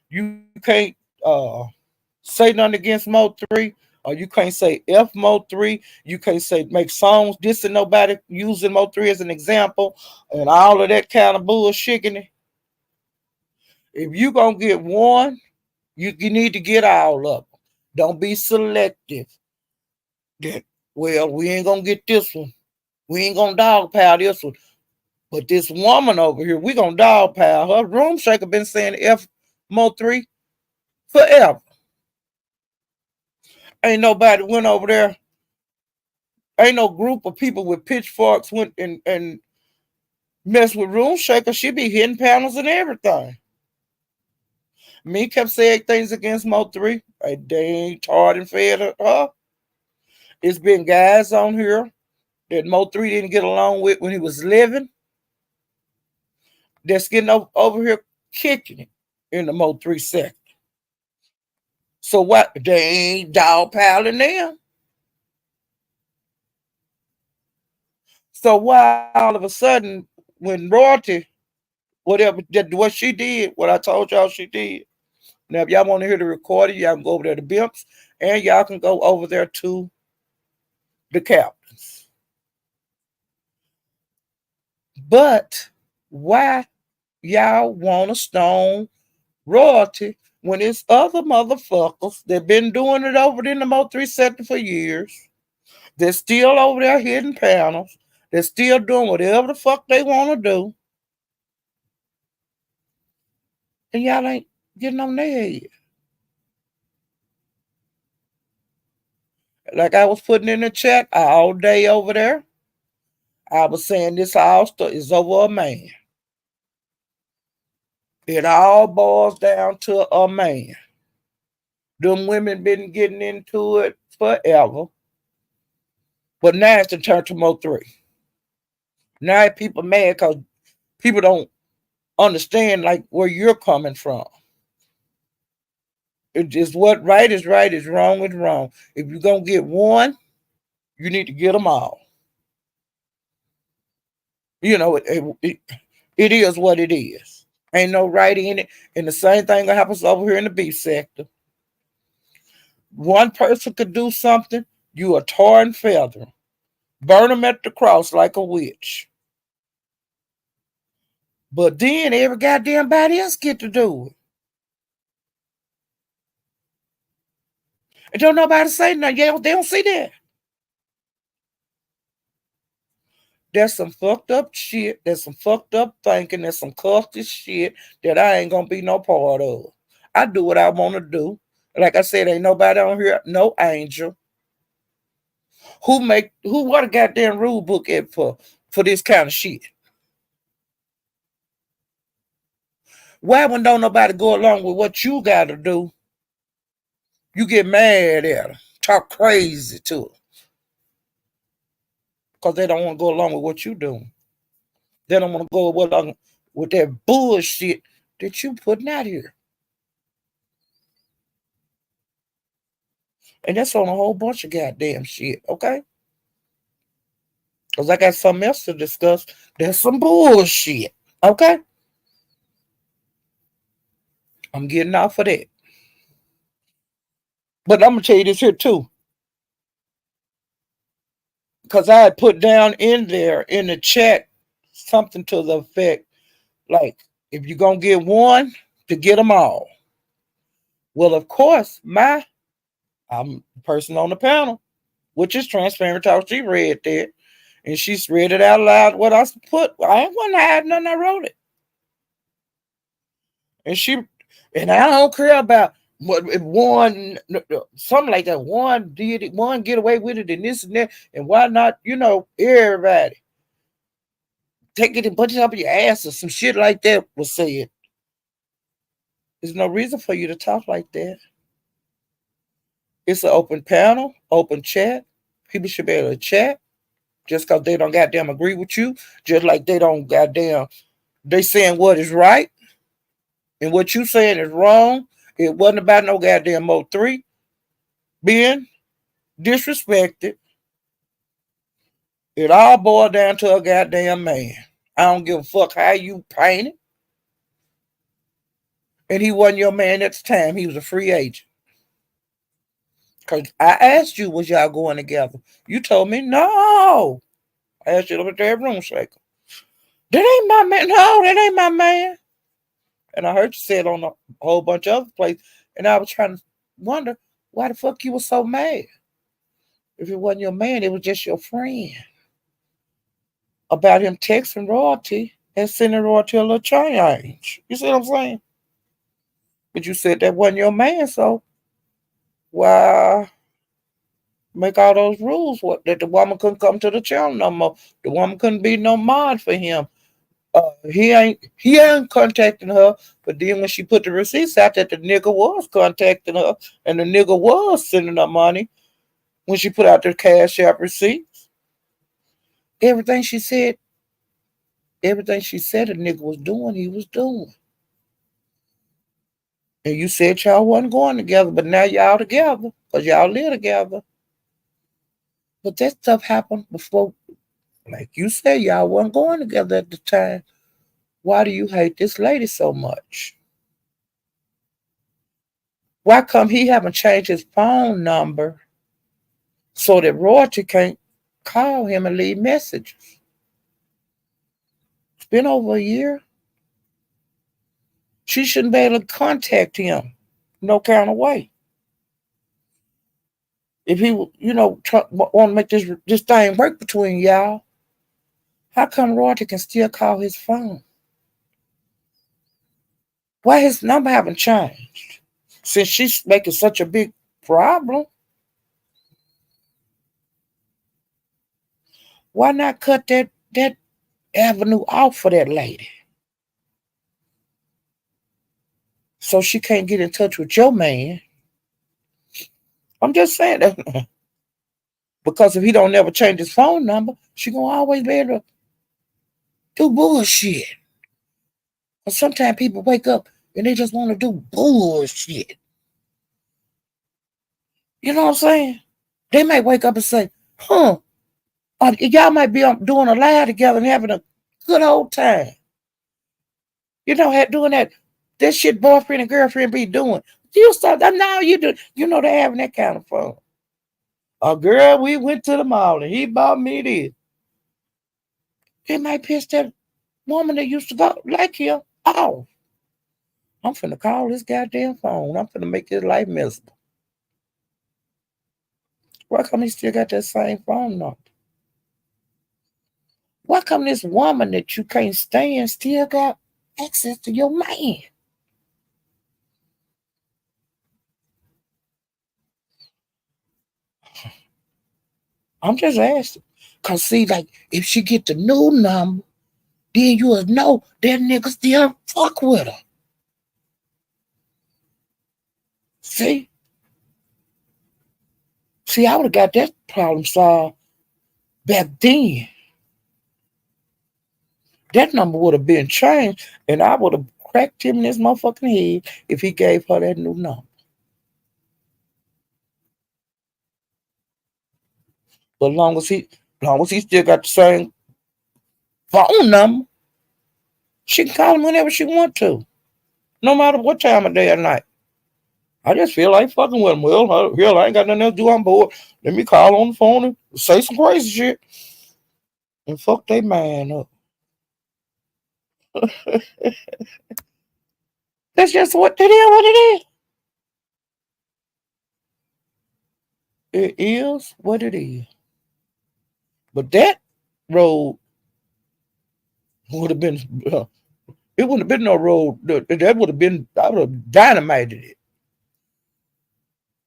you can't say nothing against Mo 3, or you can't say F Mo 3, you can't say make songs dissing nobody using Mo 3 as an example, and all of that kind of bullshit. If you gonna get one, you need to get all of them. Don't be selective. That, well, we ain't gonna get this one. We ain't gonna dogpile this one. But this woman over here, we gonna dogpile her. Room Shaker been saying F Mo 3 forever. Ain't nobody went over there. Ain't no group of people with pitchforks went and messed with Room Shaker. She be hitting panels and everything. Me kept saying things against Mo 3. They ain't tarred and fed her. It's been guys on here that Mo 3 didn't get along with when he was living, that's getting over here kicking it in the Mo 3 sector. So what? They ain't dog piling them. So why all of a sudden when royalty, whatever what she did, what I told y'all she did. Now if y'all want to hear the recording, y'all can go over there to Bimps and y'all can go over there to the captains. But why y'all want to stone royalty when it's other motherfuckers that been doing it over in the Mo 3 sector for years? They're still over there hitting panels. They're still doing whatever the fuck they want to do. And y'all ain't getting on their head. Like I was putting in the chat all day over there, I was saying this Ulster is over a man. It all boils down to a man. Them women been getting into it forever. But now it's the turn to Mo 3. Now people mad because people don't understand like where you're coming from. It's just what right is right, is wrong is wrong. If you're gonna get one, you need to get them all. You know, it is what it is. Ain't no right in it. And the same thing that happens over here in the beef sector. One person could do something, you are tar and feather. Burn them at the cross like a witch. But then every goddamn body else get to do it. And don't nobody say nothing. They don't see that. There's some fucked up shit. There's some fucked up thinking. There's some cultish shit that I ain't gonna be no part of. I do what I want to do. Like I said, ain't nobody on here, no angel. Who what a goddamn rule book at for this kind of shit? Why when don't nobody go along with what you gotta do, you get mad at them, talk crazy to them. Because they don't want to go along with what you doing. They don't want to go along with that bullshit that you putting out here. And that's on a whole bunch of goddamn shit, okay? Because I got something else to discuss. There's some bullshit, okay? I'm getting off of that. But I'm going to tell you this here too. Because I had put down in there in the chat something to the effect like, if you're going to get one, to get them all. Well, of course, I'm the person on the panel, which is Transparent Talk. She read that. And she's read it out loud what I put. I ain't want to hide nothing. I wrote it. And I don't care about what if one something like that. One did it, one get away with it, and this and that, and why not? Everybody take it and put it up your ass or some shit like that was said. There's no reason for you to talk like that. It's an open panel, open chat. People should be able to chat just because they don't goddamn agree with you. Just like they don't goddamn, they saying what is right and what you saying is wrong. It wasn't about no goddamn Mo 3 being disrespected. It all boiled down to a goddamn man. I don't give a fuck how you paint it. And he wasn't your man at the time. He was a free agent. Because I asked you, was y'all going together? You told me no. I asked you to look at that room shaker. That ain't my man. No, that ain't my man. And I heard you say it on a whole bunch of other places. And I was trying to wonder why the fuck you were so mad. If it wasn't your man, it was just your friend. About him texting royalty and sending royalty a little change. You see what I'm saying? But you said that wasn't your man, so why make all those rules that the woman couldn't come to the channel no more? The woman couldn't be no mod for him. He ain't contacting her, but then when she put the receipts out that the nigga was contacting her and the nigga was sending her money when she put out the cash app receipts. Everything she said, everything she said a nigga was doing, he was doing. And you said y'all wasn't going together, but now y'all together because y'all live together. But that stuff happened before, like you said, y'all wasn't going together at the time. Why do you hate this lady so much? Why come he haven't changed his phone number so that royalty can't call him and leave messages? It's been over a year. She shouldn't be able to contact him no kind of way. If he, want to make this thing work between y'all, how come royalty can still call his phone? Why his number haven't changed? Since she's making such a big problem, why not cut that avenue off for that lady so she can't get in touch with your man? I'm just saying that because if he don't never change his phone number, she gonna always be able to do bullshit. But sometimes people wake up and they just want to do bullshit. You know what I'm saying? They might wake up and say, huh, or y'all might be doing a live together and having a good old time. Doing that shit boyfriend and girlfriend be doing. You start that now you do. They having that kind of fun. A girl, we went to the mall and he bought me this. It might piss that woman that used to go like him off. I'm finna call this goddamn phone. I'm finna make his life miserable. Why come he still got that same phone number? Why come this woman that you can't stand still got access to your man? I'm just asking. Cause see, like, if she get the new number, then you'll know that nigga still fuck with her. See? See, I would have got that problem solved back then. That number would have been changed, and I would have cracked him in his motherfucking head if he gave her that new number. But long as he still got the same phone number, she can call him whenever she want to, no matter what time of day or night. I just feel like fucking with him. Well, hell, I ain't got nothing else to do. I'm bored. Let me call on the phone and say some crazy shit and fuck they man up. That's just what it is. What it is. It is what it is. But that road would have been. It wouldn't have been no road. That would have been. I would have dynamited it.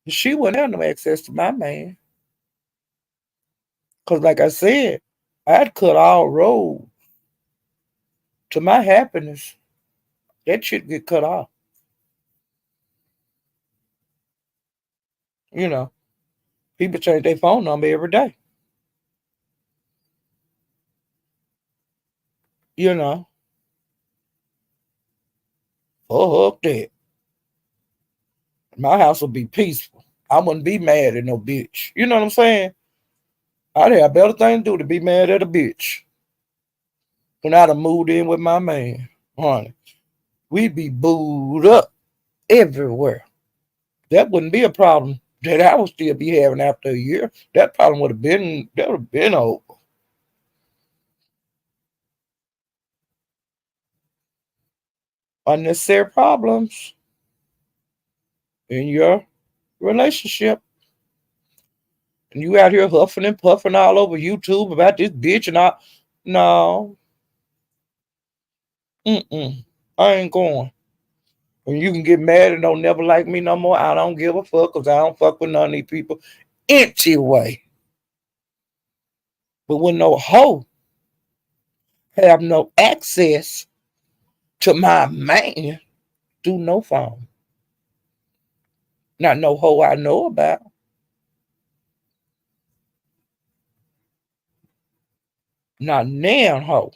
She wouldn't have no access to my man. Cause like I said, I'd cut all road to my happiness. That shit get cut off. You know, people change their phone number every day. You know, fuck that. My house would be peaceful. I wouldn't be mad at no bitch. You know what I'm saying? I'd have better thing to do to be mad at a bitch when I'd have moved in with my man. Honey, we'd be booed up everywhere. That wouldn't be a problem that I would still be having after a year. That problem would have been over. Unnecessary problems in your relationship. And you out here huffing and puffing all over YouTube about this bitch and all. No, I ain't going. When you can get mad and don't never like me no more, I don't give a fuck because I don't fuck with none of these people. Empty way. But when no hoe have no access to my man, do no phone. Not no hoe I know about. Not nan hoe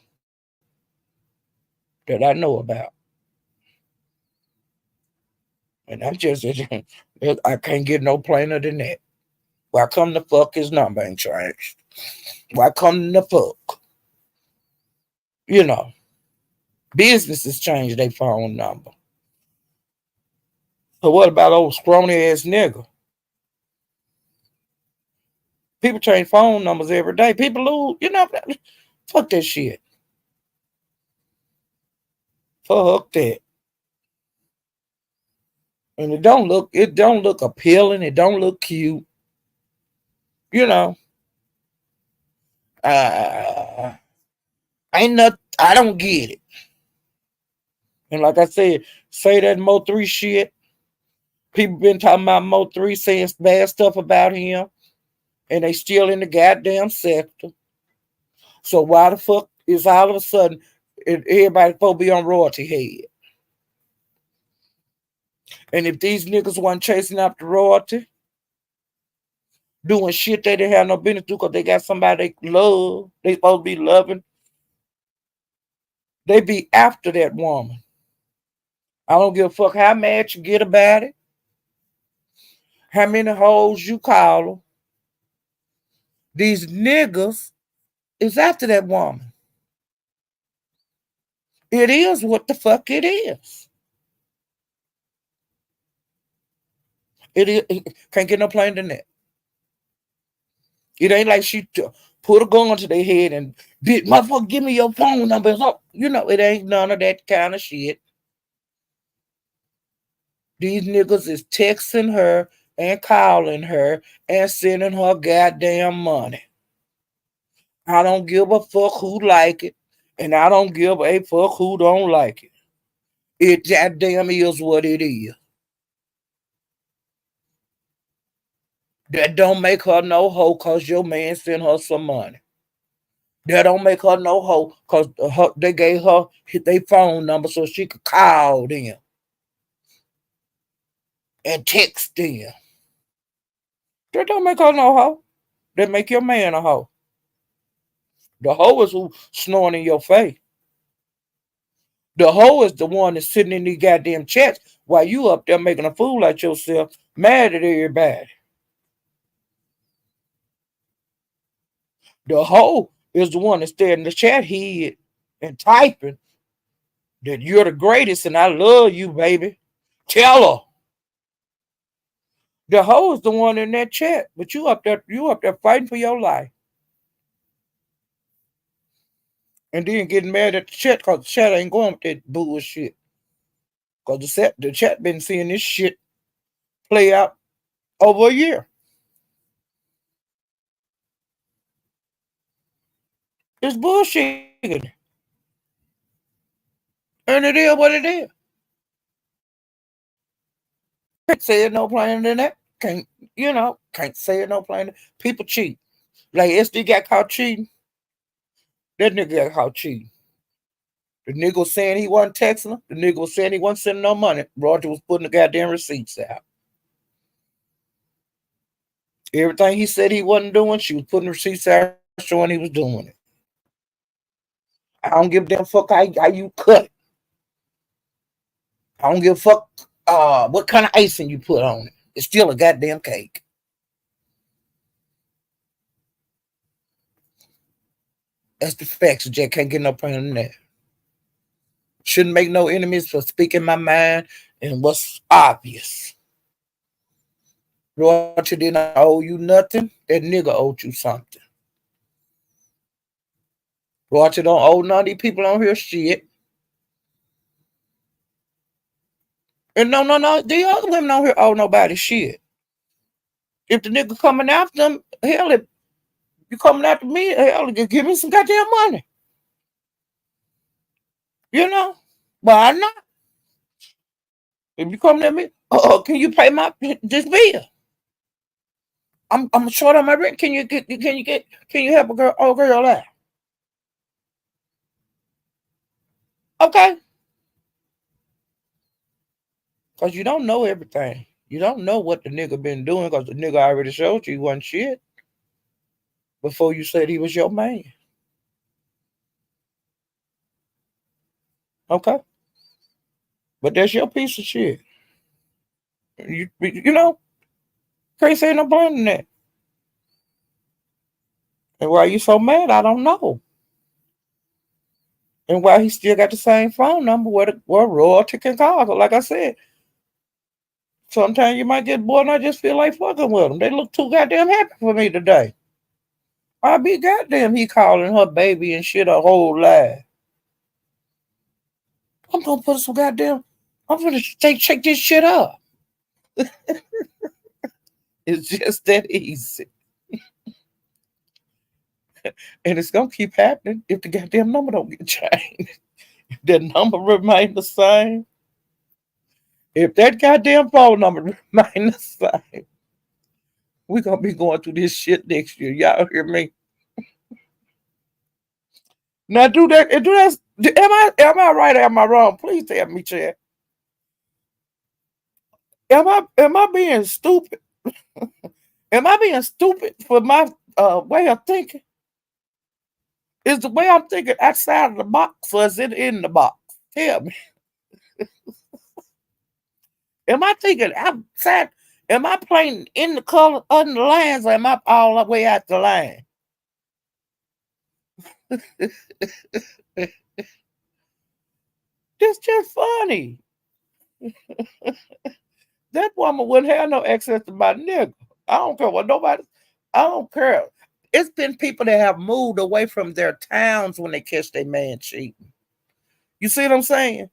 that I know about. And I'm just, I can't get no plainer than that. Why come the fuck his number ain't changed? Why come the fuck? You know, businesses change their phone number. So what about old scrawny ass nigga? People change phone numbers every day. People lose, fuck that shit. Fuck that. And it don't look appealing. It don't look cute. You know, uh, ain't not. I don't get it. And like I said, say that Mo3 shit. People been talking about Mo3 saying bad stuff about him, and they still in the goddamn sector. So why the fuck is all of a sudden everybody supposed to be on royalty head? And if these niggas weren't chasing after royalty, doing shit they didn't have no business to because they got somebody they love, they supposed to be loving, they be after that woman. I don't give a fuck how mad you get about it, how many hoes you call them. These niggas is after that woman. It is what the fuck it is. It can't get no plainer than that. It ain't like she put a gun to their head and bitch, motherfucker, give me your phone number. It ain't none of that kind of shit. These niggas is texting her and calling her and sending her goddamn money. I don't give a fuck who like it, and I don't give a fuck who don't like it. It goddamn is what it is. That don't make her no hoe cause your man sent her some money. That don't make her no hoe cause they gave her their phone number so she could call them and text them. That don't make her no hoe. That make your man a hoe. The hoe is who snoring in your face. The hoe is the one that's sitting in these goddamn chats while you up there making a fool out yourself, mad at everybody. The hoe is the one that's there in the chat head and typing that you're the greatest and I love you, baby. Tell her. The hoe is the one in that chat, but you up there fighting for your life. And then getting mad at the chat because the chat ain't going with that bullshit. Because the chat been seeing this shit play out over a year. It's bullshit. And it is what it is. Can't say it no plainer than that. Can't say it no plainer. People cheat. Like SD got caught cheating. That nigga got caught cheating. The nigga was saying he wasn't texting her. The nigga was saying he wasn't sending no money. Roger was putting the goddamn receipts out. Everything he said he wasn't doing, she was putting receipts out showing he was doing it. I don't give a damn fuck how you cut it. I don't give a fuck what kind of icing you put on it. It's still a goddamn cake. That's the facts. Jack can't get no point on that. Shouldn't make no enemies for speaking my mind and what's obvious. Roger didn't owe you nothing. That nigga owed you something. Roger don't owe none of these people on here shit. And no. The other women on here owe nobody shit. If the nigga coming after them, hell, if you coming after me, hell, give me some goddamn money. You know? But I'm not. If you coming at me, can you pay this bill? I'm short on my rent. Can you help a girl out? Okay. Cause you don't know everything. You don't know what the nigga been doing because the nigga already showed you he wasn't shit before you said he was your man. Okay, but that's your piece of shit. You know, can't say no blame in that. And why you so mad, I don't know. And why he still got the same phone number where royalty can call. 'Cause like I said, sometimes you might get bored and I just feel like fucking with them. They look too goddamn happy for me today. I be goddamn he calling her baby and shit a whole lie. I'm gonna put some goddamn. I'm gonna shake this shit up. It's just that easy, and it's gonna keep happening if the goddamn number don't get changed. If the number remain the same, if that goddamn phone number remain the same, we gonna be going through this shit next year. Y'all hear me? Now do that. Do that. Am I right or am I wrong? Please tell me, Chad. Am I being stupid? Am I being stupid for my way of thinking? Is the way I'm thinking outside of the box or is it in the box? Tell me. Am I thinking outside? Am I playing in the color on the lines or am I all the way out the line? That's just funny. That woman wouldn't have no access to my nigga. I don't care what nobody. I don't care. It's been people that have moved away from their towns when they catch their man cheating. You see what I'm saying?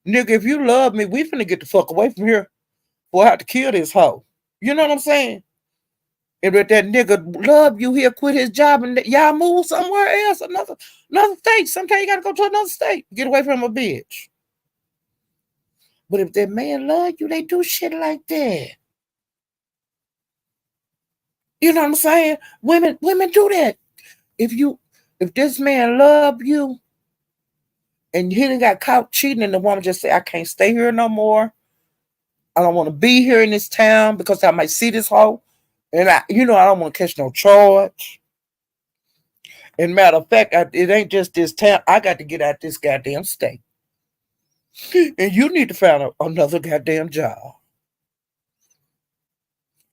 Nigga, if you love me, we finna get the fuck away from here before I have to kill this hoe. You know what I'm saying? And if that nigga love you, he'll quit his job and y'all move somewhere else, another state. Sometimes you gotta go to another state. Get away from a bitch. But if that man love you, they do shit like that. You know what I'm saying? Women do that. If you if this man love you and he done got caught cheating and the woman just say, I can't stay here no more. I don't want to be here in this town because I might see this hoe. And I don't want to catch no charge. And matter of fact, it ain't just this town. I got to get out this goddamn state. And you need to find another goddamn job.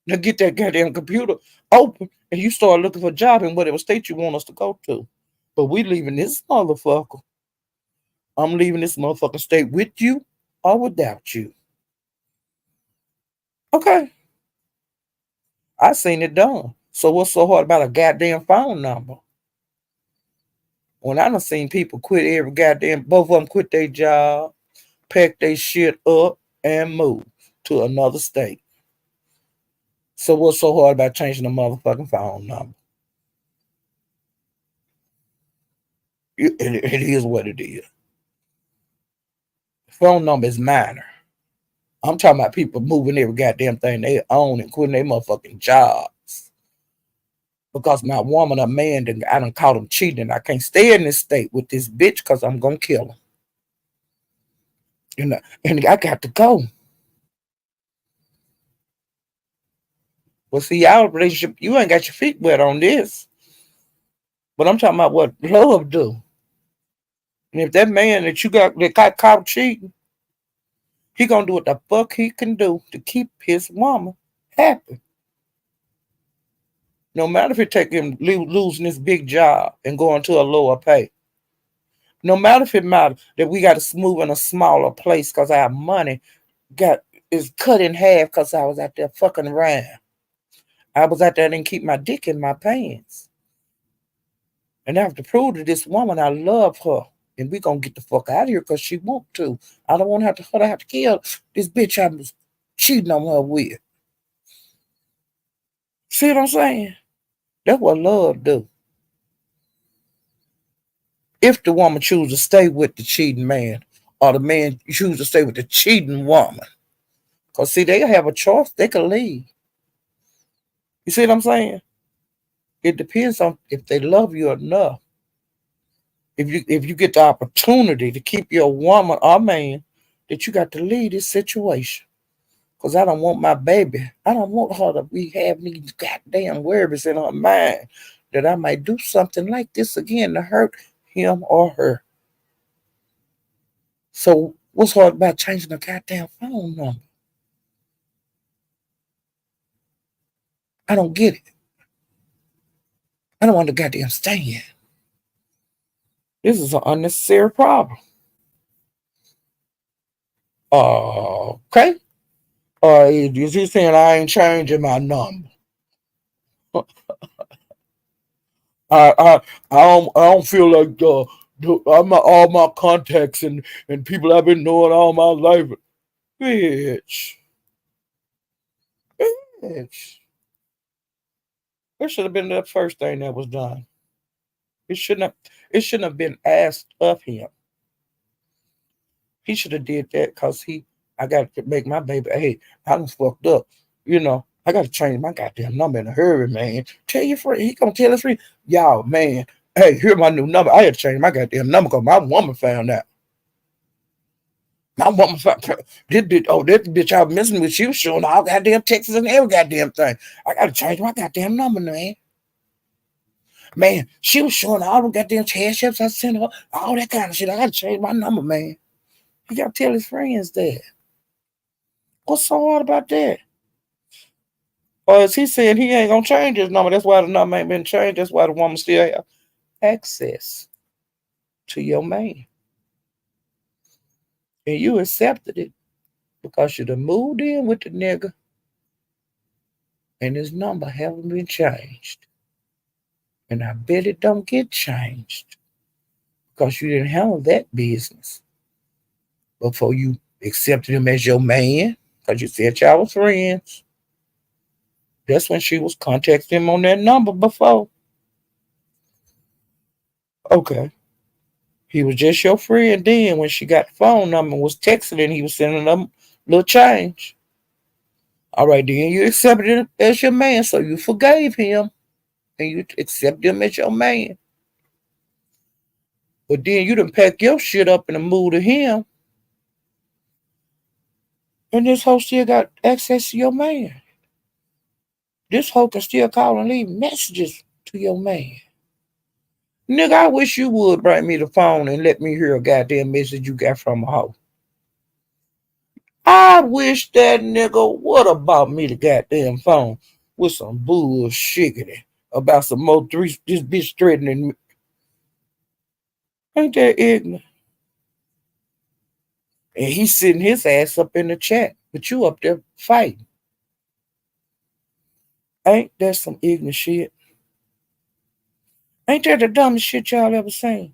Now get that goddamn computer open and you start looking for a job in whatever state you want us to go to. But we leaving this motherfucker. I'm leaving this motherfucking state with you or without you. Okay. I seen it done. So what's so hard about a goddamn phone number? When I done seen people quit every goddamn, both of them quit their job, pack their shit up, and move to another state. So what's so hard about changing the motherfucking phone number? It is what it is. Phone number is minor. I'm talking about people moving every goddamn thing they own and quitting their motherfucking jobs. Because my woman or man, I done caught him cheating. I can't stay in this state with this bitch because I'm going to kill him. And I got to go. Well, see, y'all relationship, you ain't got your feet wet on this. But I'm talking about what love do. And if that man that got caught cheating, he gonna do what the fuck he can do to keep his woman happy. No matter if it take him losing his big job and going to a lower pay. No matter if it matters that we got to move in a smaller place because our money got is cut in half because I was out there fucking around. I was out there and didn't keep my dick in my pants. And I have to prove to this woman I love her. And we gonna get the fuck out of here because she want to. I don't want her to have to kill this bitch I was cheating on her with. See what I'm saying? That's what love do. If the woman choose to stay with the cheating man, or the man choose to stay with the cheating woman. Because see, they have a choice, they can leave. You see what I'm saying? It depends on if they love you enough. If you get the opportunity to keep your woman or man, that you got to leave this situation. Because I don't want my baby. I don't want her to be having these goddamn worries in her mind that I might do something like this again to hurt him or her. So what's hard about changing a goddamn phone number? I don't get it. I don't want to goddamn stand. This is an unnecessary problem. Okay. Is he saying I ain't changing my number? I I don't feel like all my contacts and people I've been knowing all my life. Bitch, bitch. It should have been the first thing that was done. It shouldn't have. It shouldn't have been asked of him. He should have did that because he. I got to make my baby. Hey, I done fucked up. I got to change my goddamn number in a hurry, man. Tell your friend. He gonna tell his friend, y'all, man. Hey, here's my new number. I had to change my goddamn number because my woman found out. My woman found this bitch. Oh, this bitch I was messing with. She was showing all goddamn texts and every goddamn thing. I got to change my goddamn number, man. Man, she was showing all the goddamn cash apps I sent her, all that kind of shit. I got to change my number, man. He got to tell his friends that. What's so hard about that? Or is he saying he ain't gonna change his number? That's why the number ain't been changed. That's why the woman still have access to your man. And you accepted it because you done moved in with the nigga and his number haven't been changed. And I bet it don't get changed because you didn't handle that business before you accepted him as your man because you said y'all was friends. That's when she was contacting him on that number before. Okay. He was just your friend then when she got the phone number and was texting and he was sending them little change. All right, then you accepted him as your man, so you forgave him and you accepted him as your man. But then you done pack your shit up and move to him, and this hoe still got access to your man. This hoe can still call and leave messages to your man. Nigga, I wish you would bring me the phone and let me hear a goddamn message you got from a hoe. I wish that nigga would have bought me the goddamn phone with some bullshit about some more three. This bitch threatening me. Ain't that ignorant? And he's sitting his ass up in the chat, but you up there fighting. Ain't that some ignorant shit? Ain't that the dumbest shit y'all ever seen?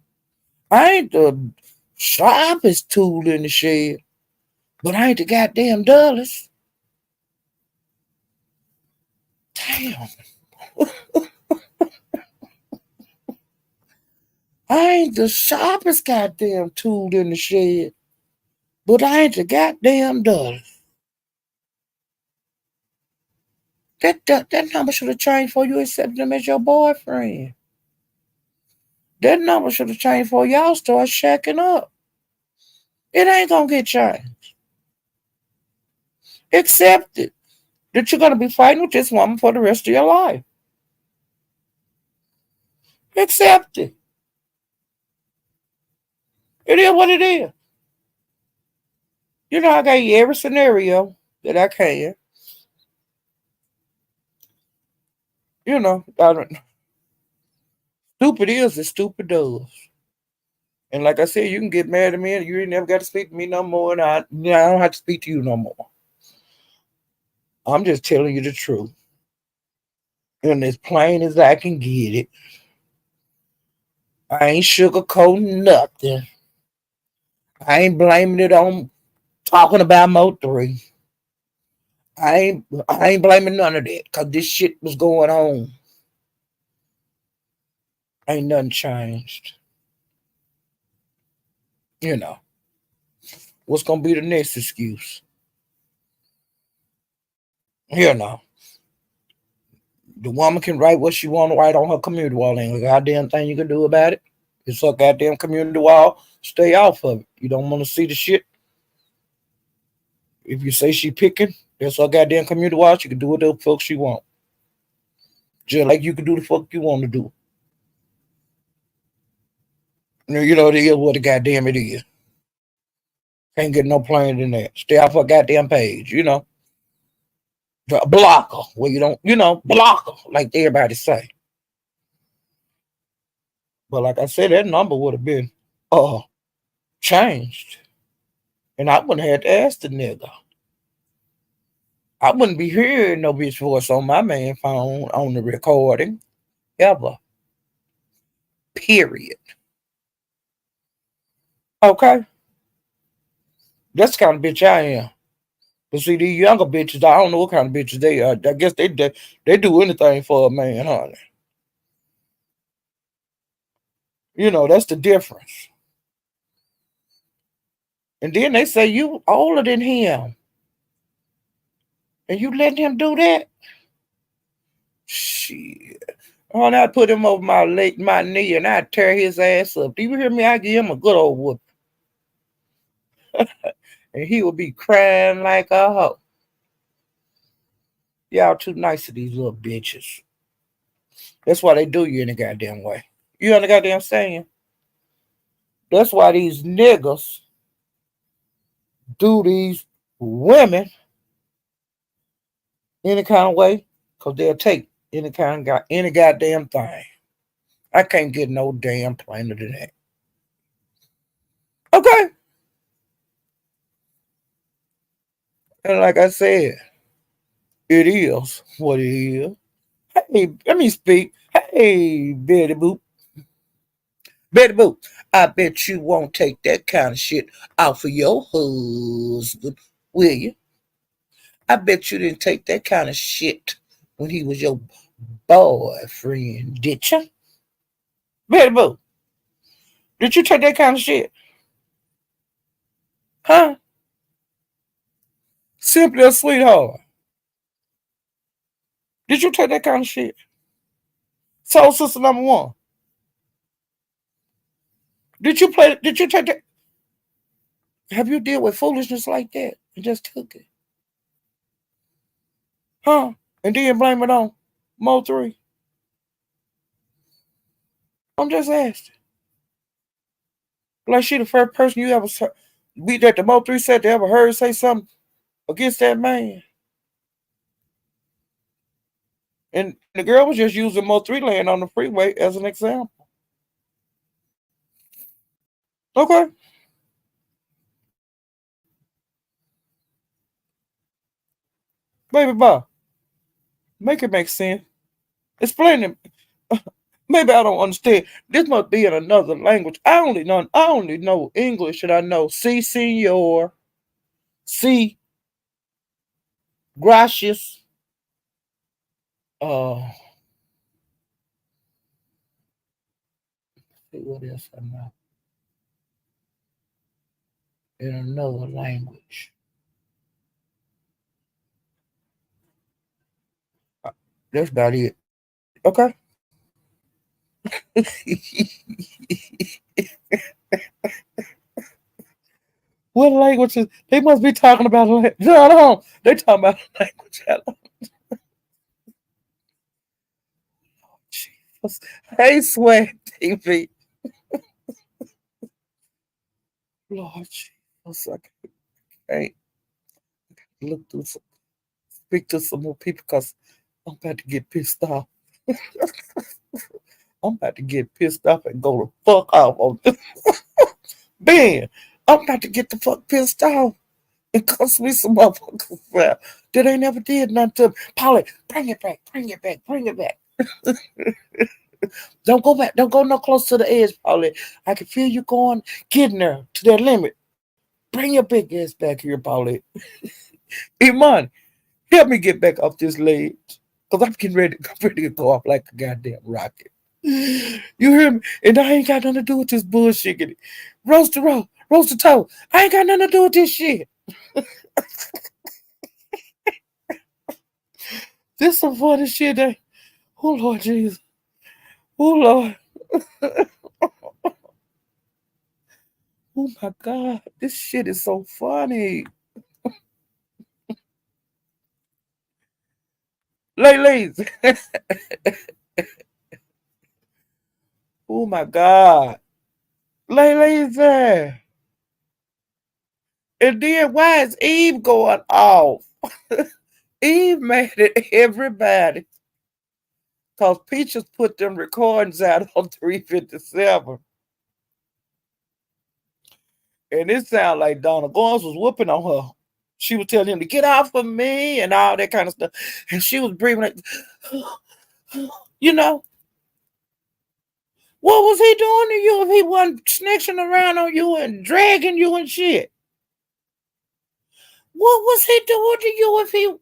I ain't the sharpest tool in the shed, but I ain't the goddamn dullest. Damn. I ain't the sharpest goddamn tool in the shed, but I ain't the goddamn dullest. That number should have changed for you accepted him as your boyfriend. That number should have changed for y'all start shacking up. It ain't gonna get changed. Accept it. That you're gonna be fighting with this woman for the rest of your life. Accept it. It is what it is. I gave you every scenario that I can. I don't, stupid is as stupid does. And like I said, you can get mad at me and you ain't never got to speak to me no more. And I don't have to speak to you no more. I'm just telling you the truth. And as plain as I can get it. I ain't sugarcoating nothing. I ain't blaming it on talking about Mo 3. I ain't blaming none of that because this shit was going on. Ain't nothing changed. You know. What's gonna be the next excuse? You know. The woman can write what she want to write on her community wall. Ain't a goddamn thing you can do about it. It's her goddamn community wall. Stay off of it. You don't want to see the shit. If you say she picking, that's her goddamn community wall. She can do what the fuck she want. Just like you can do the fuck you want to do. It is what the goddamn it is. Can't get no plainer than that. Stay off her goddamn page, Blocker. Well, you don't, blocker, like everybody say. But like I said, that number would have been uh changed. And I wouldn't have had to ask the nigga. I wouldn't be hearing no bitch voice on my man phone on the recording. Ever. Period. Okay? That's the kind of bitch I am. But see, these younger bitches, I don't know what kind of bitches they are. I guess they do anything for a man, honey. That's the difference. And then they say you older than him. And you letting him do that? Shit. Oh, I put him over my knee and I tear his ass up. Do you hear me? I give him a good old whoop. And he will be crying like a hoe. Y'all too nice to these little bitches. That's why they do you in a goddamn way. You know the goddamn saying? That's why these niggas do these women any kind of way, because they'll take any goddamn thing. I can't get no damn plainer than that. Okay. And like I said, it is what it is. Hey, let me speak. Hey, Betty Boop. Betty Boop, I bet you won't take that kind of shit off of your husband, will you? I bet you didn't take that kind of shit when he was your boyfriend, did you? Betty Boop, did you take that kind of shit? Huh? Simply a sweetheart. Did you take that kind of shit? Soul sister number one. Did you take that? Have you dealt with foolishness like that and just took it? Huh? And then blame it on Mo 3? I'm just asking. Like she the first person you ever be that the Mo 3 said they ever heard say something against that man. And the girl was just using Mo 3 land on the freeway as an example. Okay. Baby Bob, make it make sense. Explain it. Maybe I don't understand. This must be in another language. I only know English and I know si senor, si gracias. What else I know? In another language. That's about it. Okay. What languages? They must be talking about. No. They talking about language. Jesus. Hey, Sweat TV. Lord Jesus. I can't look through some, speak to some more people because I'm about to get pissed off. I'm about to get pissed off and go the fuck off on this. Ben, I'm about to get the fuck pissed off and cuss me some motherfuckers out that ain't never did nothing to me. Polly, bring it back, bring it back, bring it back. Don't go back. Don't go no close to the edge, Polly. I can feel you going, getting there to that limit. Bring your big ass back here, Polly. Iman, help me get back off this ledge. Because I'm ready to go off like a goddamn rocket. You hear me? And I ain't got nothing to do with this bullshit. Roast the roast, roast the toe. I ain't got nothing to do with this shit. This some funny shit. Oh, Lord Jesus. Oh, Lord. Oh, my God. This shit is so funny. Ladies. Oh, my God. Ladies. And then why is Eve going off? Eve mad at everybody because Peaches put them recordings out on 357. And it sounded like Donna Gomes was whooping on her. She was telling him to get off of me and all that kind of stuff. And she was breathing like, you know, what was he doing to you if he wasn't snitching around on you and dragging you and shit? What was he doing to you if he...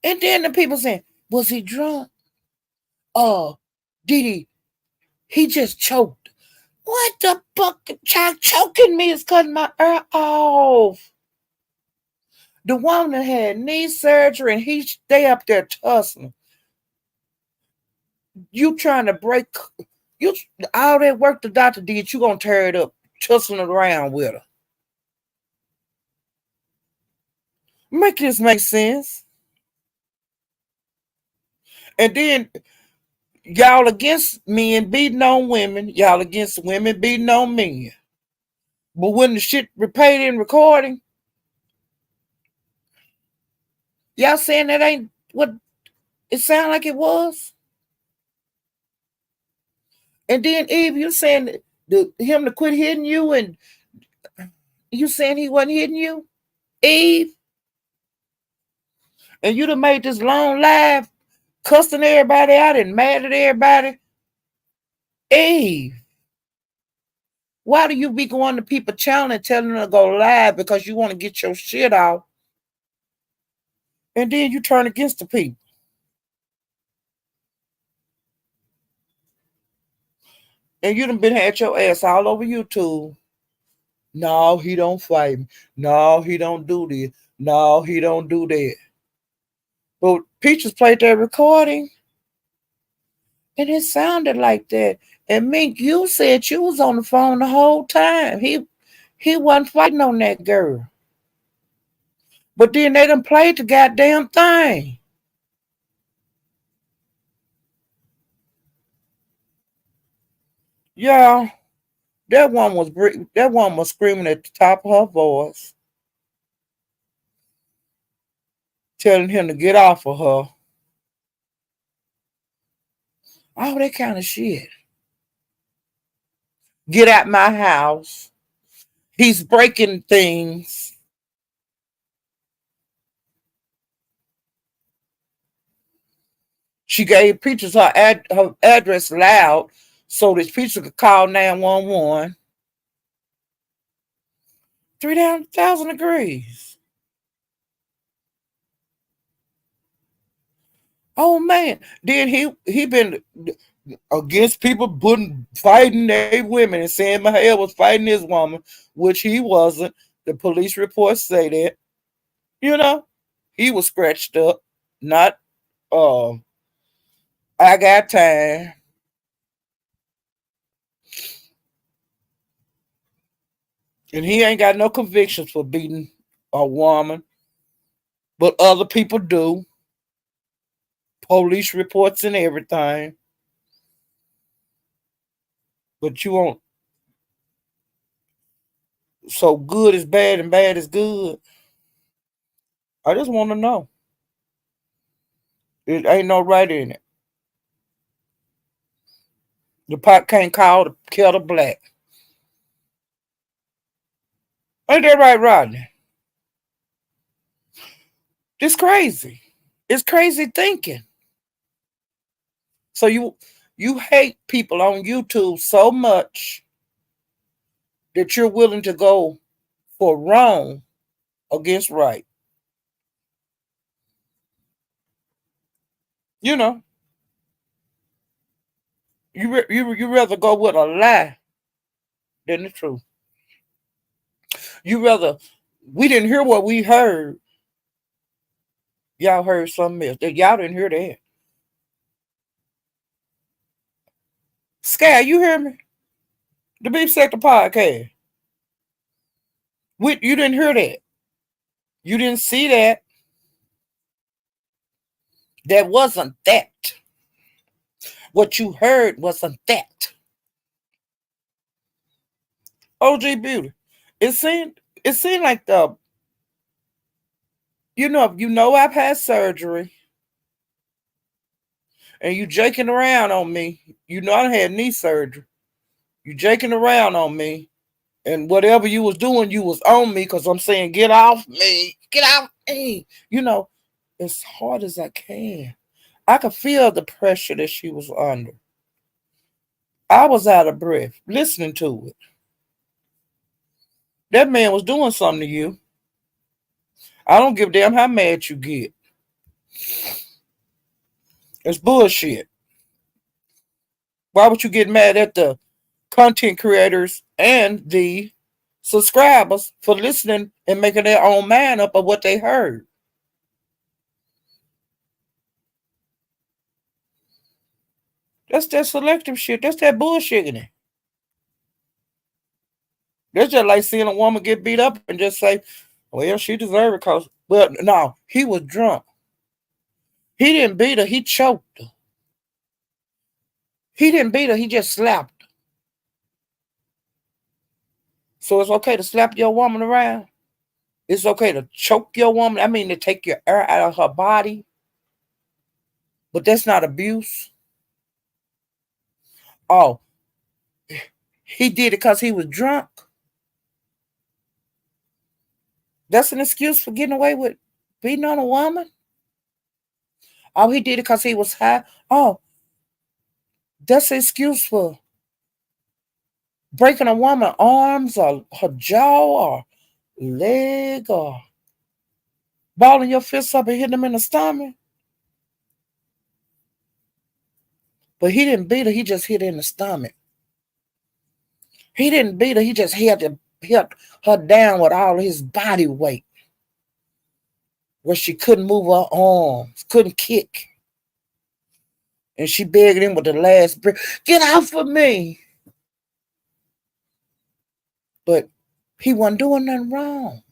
And then the people saying, was he drunk? Oh, did he just choked. What the fuck? Child choking me is cutting my ear off. The woman that had knee surgery and he stay up there tussling. You trying to break you all that work the doctor did, you gonna tear it up, tussling around with her. Make this make sense. And then y'all against men beating on women, y'all against women beating on men. But when the shit repaid in recording, y'all saying that ain't what it sounded like it was. And then Eve, you saying him to quit hitting you, and you saying he wasn't hitting you, Eve, and you done made this long live cussing everybody out and mad at everybody. Eve, why do you be going to people channel and telling them to go live because you want to get your shit off, and then you turn against the people? And you done been had your ass all over YouTube. No, he don't fight me. No, he don't do this. No, he don't do that. But Peaches played that recording, and it sounded like that. And Mink, you said you was on the phone the whole time. He wasn't fighting on that girl. But then they done played the goddamn thing. Yeah, that one was screaming at the top of her voice, telling him to get off of her. All that kind of shit. Get out my house. He's breaking things. She gave Peaches her address loud so that Peaches could call 911. 3,000 degrees. Oh man. Then he been against people fighting their women and saying Mahail was fighting his woman, which he wasn't. The police reports say that. You know, he was scratched up, not uh I got time. And he ain't got no convictions for beating a woman, but other people do. Police reports and everything. But you won't. So good is bad and bad is good. I just want to know. It ain't no right in it. The pot can't call the kettle black. Ain't that right, Rodney? It's crazy. It's crazy thinking. So you hate people on YouTube so much that you're willing to go for wrong against right. You know, you rather go with a lie than the truth. You rather we didn't hear what we heard. Y'all heard something else. Y'all didn't hear that. Sky, you hear me? The Beef Sector podcast. You didn't hear that. You didn't see that. That wasn't that. What you heard wasn't that. OG Beauty. It seemed like I've had surgery and you jaking around on me. I had knee surgery. You jaking around on me. And whatever you was doing, you was on me because I'm saying, get off me. Get off me. As hard as I can. I could feel the pressure that she was under. I was out of breath listening to it. That man was doing something to you. I don't give a damn how mad you get. It's bullshit. Why would you get mad at the content creators and the subscribers for listening and making their own mind up of what they heard? That's that selective shit. That's that bullshitting. That's just like seeing a woman get beat up and just say, well, she deserved it because, well, no, he was drunk. He didn't beat her. He choked her. He didn't beat her. He just slapped her. So it's okay to slap your woman around. It's okay to choke your woman. I mean, to take your air out of her body. But that's not abuse. Oh, he did it because he was drunk. That's an excuse for getting away with beating on a woman. Oh, he did it because he was high. Oh, that's an excuse for breaking a woman's arms or her jaw or leg or balling your fists up and hitting them in the stomach. But he didn't beat her. He just hit her in the stomach. He didn't beat her. He just hit her down with all his body weight where she couldn't move her arms, couldn't kick. And she begged him with the last breath, get off of me. But he wasn't doing nothing wrong.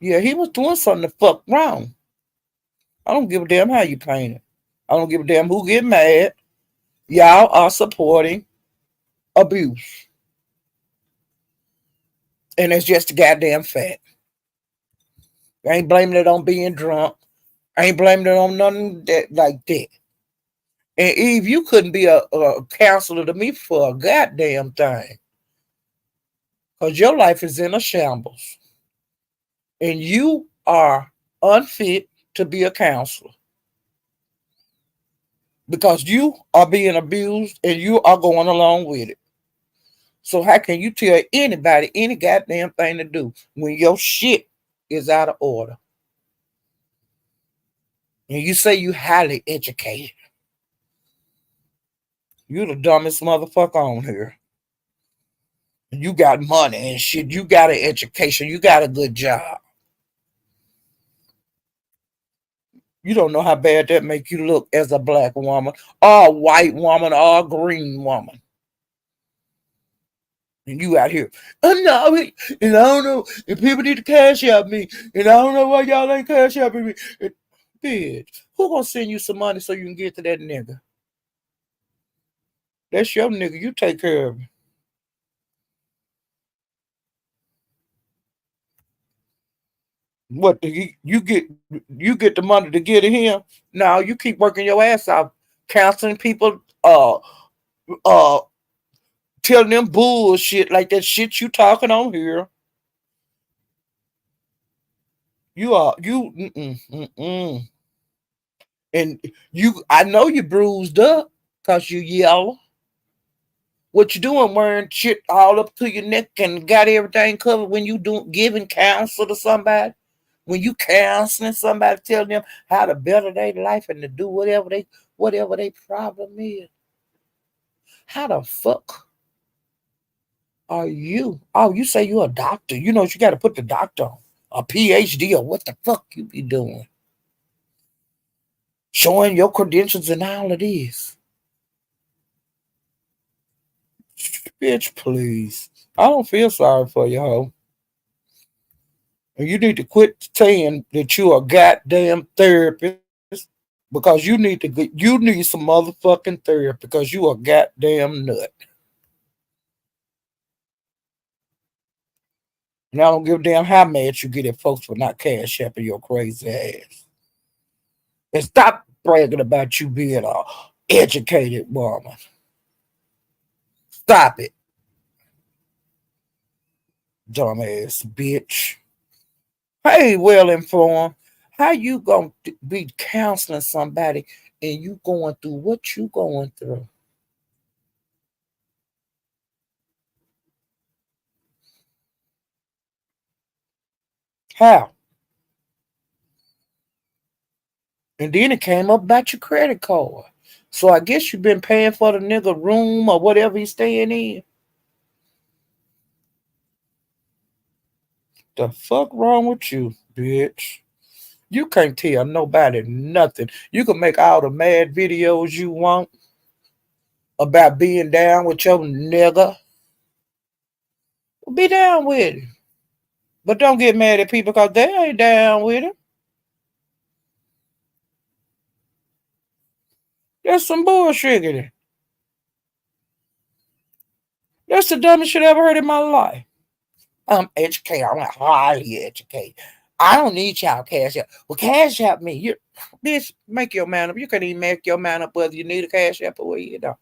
Yeah, he was doing something the fuck wrong. I don't give a damn how you paint it. I don't give a damn who get mad. Y'all are supporting abuse. And it's just a goddamn fact. I ain't blaming it on being drunk. I ain't blaming it on nothing like that. And Eve, you couldn't be a counselor to me for a goddamn thing. Because your life is in a shambles. And you are unfit to be a counselor. Because you are being abused and you are going along with it. So how can you tell anybody any goddamn thing to do when your shit is out of order? And you say you highly educated. You the dumbest motherfucker on here. You got money and shit. You got an education. You got a good job. You don't know how bad that make you look as a black woman or a white woman or a green woman. And you out here, no, and I don't know, and people need to cash out me, and I don't know why y'all ain't cash out me. Bitch, who gonna send you some money so you can get to that nigga? That's your nigga. You take care of him. What you get the money to get to him? Now you keep working your ass off, counseling people, uh, telling them bullshit like that shit you talking on here. You are. And I know you bruised up because you yell. What you doing wearing shit all up to your neck and got everything covered when you doing giving counsel to somebody? When you counseling somebody, telling them how to better their life and to do whatever they problem is. How the fuck are you? Oh, you say you're a doctor. You know what you got to put the doctor on. A PhD or what the fuck you be doing? Showing your credentials and all of this. Bitch, please. I don't feel sorry for you, ho. And you need to quit saying that you a goddamn therapist because you need some motherfucking therapy because you a goddamn nut. And I don't give a damn how mad you get at folks for not cash apping your crazy ass. And stop bragging about you being a educated woman. Stop it, dumbass bitch. Hey, well informed. How you gonna be counseling somebody and you going through what you going through? How? And then it came up about your credit card. So I guess you been paying for the nigga room or whatever he's staying in. The fuck wrong with you, bitch? You can't tell nobody nothing. You can make all the mad videos you want about being down with your nigga. Be down with it. But don't get mad at people because they ain't down with it. That's some bullshit in it. That's the dumbest shit I ever heard in my life. I'm educated. I'm highly educated. I don't need y'all cash app. Well, cash app me. You bitch, make your mind up. You can't even make your mind up whether you need a cash app or whether you don't.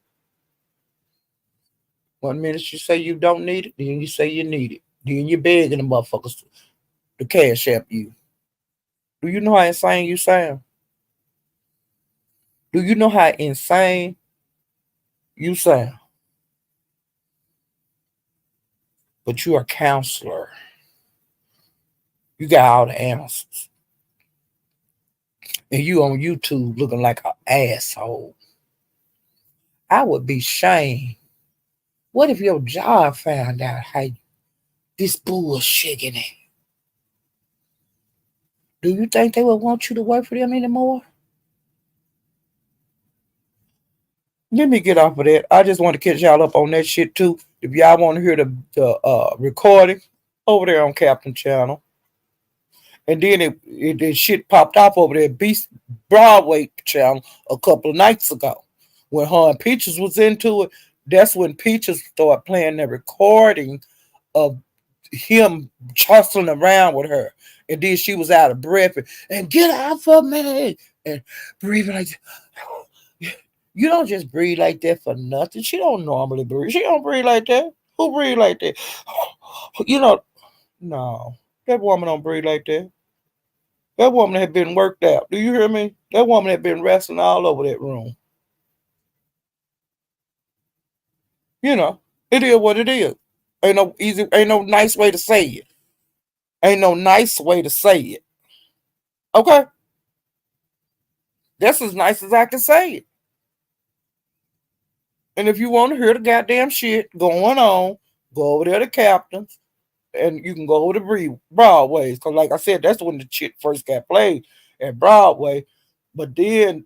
One minute you say you don't need it, then you say you need it. Then you begging the motherfuckers to cash app you. Do you know how insane you sound? Do you know how insane you sound? But you're a counselor. You got all the answers. And you on YouTube looking like an asshole. I would be shamed. What if your job found out how this bullshit in it? Do you think they would want you to work for them anymore? Let me get off of that. I just want to catch y'all up on that shit too. If y'all want to hear the recording over there on Captain Channel. And then it shit popped off over there Beast Broadway channel a couple of nights ago. When her and Peaches was into it, that's when Peaches started playing the recording of him jostling around with her. And then she was out of breath and get off of me and breathing like that. You don't just breathe like that for nothing. She don't normally breathe. She don't breathe like that. Who breathe like that? You know, no. That woman don't breathe like that. That woman had been worked out. Do you hear me? That woman had been wrestling all over that room. You know, it is what it is. Ain't no nice way to say it. Ain't no nice way to say it. Okay? That's as nice as I can say it. And if you want to hear the goddamn shit going on, go over there to Captain's and you can go over to Broadway's. Because, like I said, that's when the shit first got played at Broadway. But then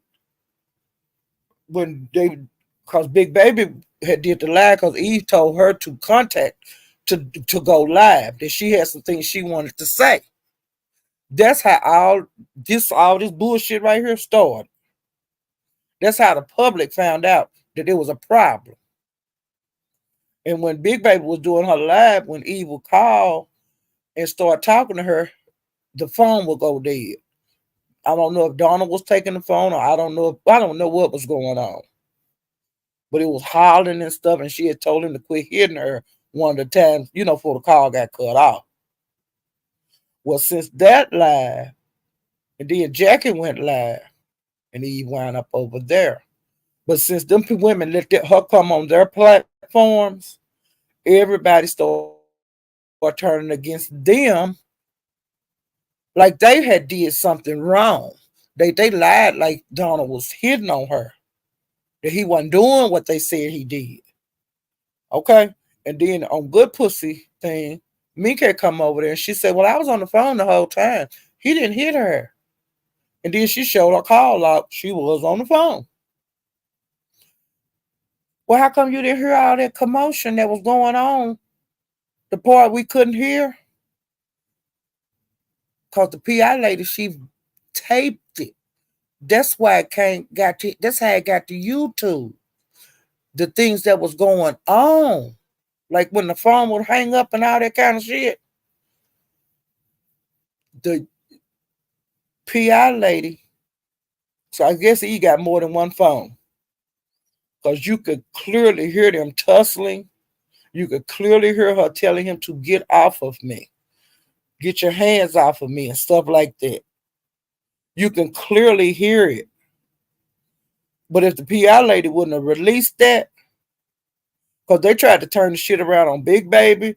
when they, because Big Baby had did the live, because Eve told her to contact to go live, that she had some things she wanted to say. That's how all this bullshit right here started. That's how the public found out that there was a problem. And when Big Baby was doing her live, when Eve would call and start talking to her, the phone would go dead. I don't know if Donna was taking the phone, or I don't know what was going on. But it was hollering and stuff, and she had told him to quit hitting her one of the times, before the call got cut off. Well, since that live, and then Jackie went live, and Eve wound up over there. But since them women let her come on their platforms, everybody started turning against them, like they had did something wrong. They lied like Donna was hitting on her, that he wasn't doing what they said he did. Okay? And then on Good Pussy thing, Mika come over there and she said, well, I was on the phone the whole time. He didn't hit her. And then she showed her call out. She was on the phone. Well, how come you didn't hear all that commotion that was going on? The part we couldn't hear? Because the PI lady, she taped it. That's why that's how it got to YouTube. The things that was going on. Like when the phone would hang up and all that kind of shit. the PI lady, so I guess he got more than one phone. Because you could clearly hear them tussling. You could clearly hear her telling him to get off of me, get your hands off of me, and stuff like that. You can clearly hear it. But if the PI lady wouldn't have released that, because they tried to turn the shit around on Big Baby,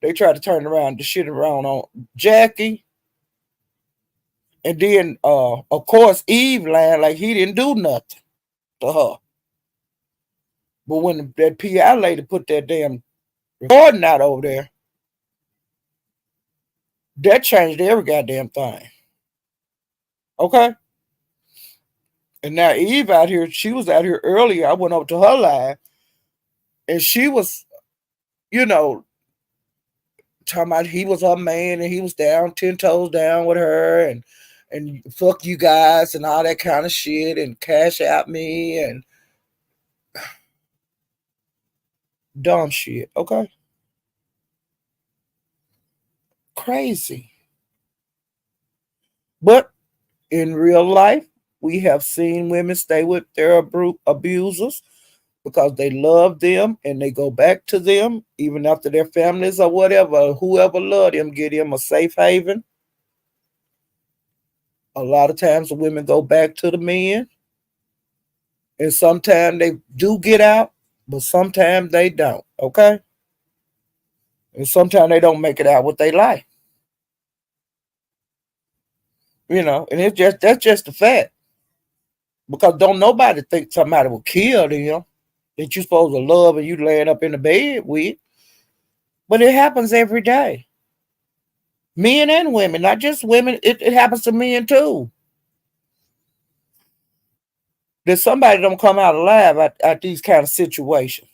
they tried to turn around the shit around on Jackie, and then of course Eve lying like he didn't do nothing to her. But when that PI lady put that damn recording out over there, that changed every goddamn thing. Okay? And now Eve out here, she was out here earlier. I went over to her live, and she was, you know, talking about he was her man and he was down 10 toes down with her and fuck you guys and all that kind of shit and cash out me and dumb shit. Okay? Crazy. But in real life, we have seen women stay with their abusers because they love them and they go back to them even after their families or whatever, whoever loved them, get them a safe haven. A lot of times the women go back to the men, and sometimes they do get out, but sometimes they don't. Okay, and sometimes they don't make it out with their life. And it's just that's just a fact because don't nobody think somebody will kill them that you supposed to love and you laying up in the bed with, but it happens every day. Men and women, not just women. It happens to men too. That somebody don't come out alive at these kind of situations.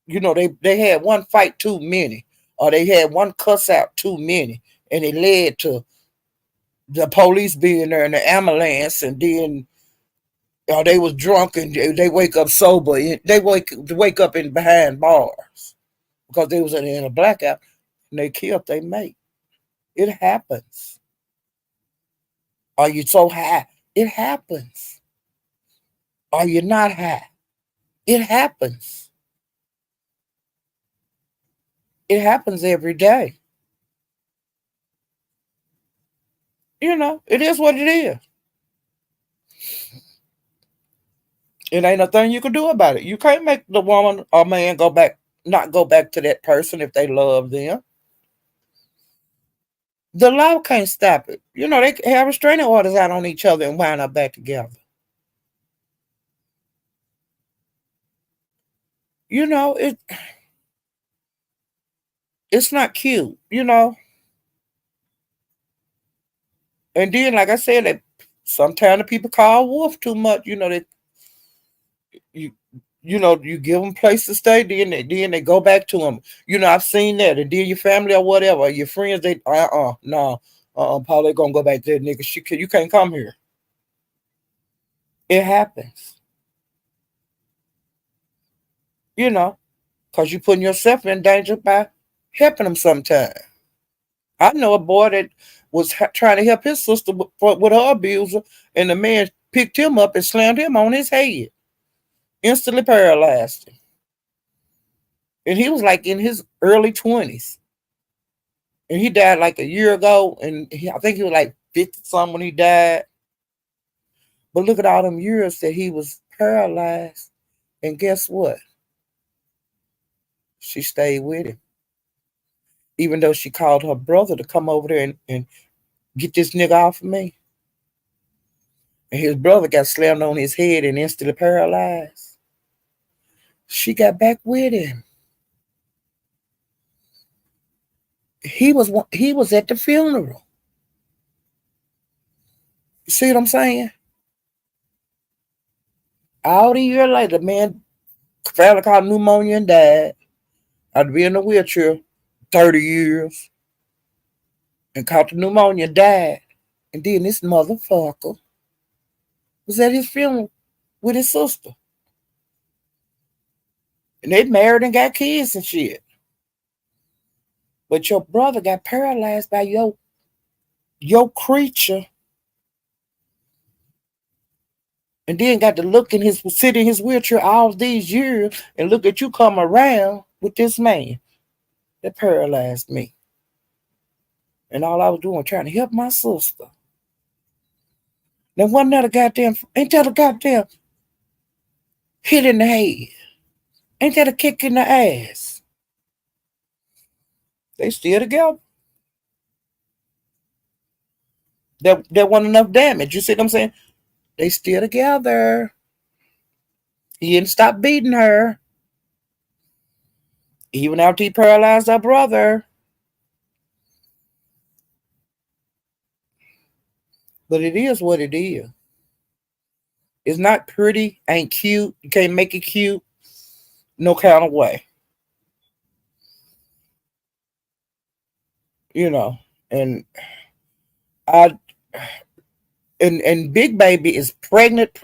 They had one fight too many, or they had one cuss out too many, and it led to the police being there in the ambulance, and then they was drunk and they wake up sober. They wake up in behind bars because they was in a blackout and they killed their mate. It happens. Are you so high? It happens. Are you not high? It happens. It happens every day. It is what it is. It ain't nothing you can do about it. You can't make the woman or man not go back to that person if they love them. The law can't stop it. They have restraining orders out on each other and wind up back together. It it's not cute. And then, like I said, sometimes the people call wolf too much. You you give them place to stay, then they go back to them. I've seen that. And then your family or whatever, your friends, they no, Paul, they gonna go back there, nigga. You can't come here. It happens, because you putting yourself in danger by helping them sometime. I know a boy that was trying to help his sister with her abuser, and the man picked him up and slammed him on his head, instantly paralyzed him. And he was like in his early 20s. And he died like a year ago, and I think he was like 50 something when he died. But look at all them years that he was paralyzed. And guess what? She stayed with him. Even though she called her brother to come over there and get this nigga off of me. And his brother got slammed on his head and instantly paralyzed. She got back with him. He was at the funeral. You see what I'm saying? All the year later, the man finally caught pneumonia and died. I'd be in a wheelchair 30 years and caught the pneumonia and died. And then this motherfucker was at his funeral with his sister. And they married and got kids and shit. But your brother got paralyzed by your your creature, and then got to look in his sit in his wheelchair all these years and look at you come around with this man that paralyzed me. And all I was doing was trying to help my sister. Now wasn't that a goddamn ain't that a goddamn hit in the head? Ain't that a kick in the ass? They still together. There wasn't enough damage. You see what I'm saying? They still together. He didn't stop beating her. Even after he paralyzed her brother. But it is what it is. It's not pretty, ain't cute. You can't make it cute. No kind of way. You know. And I and Big Baby is pregnant,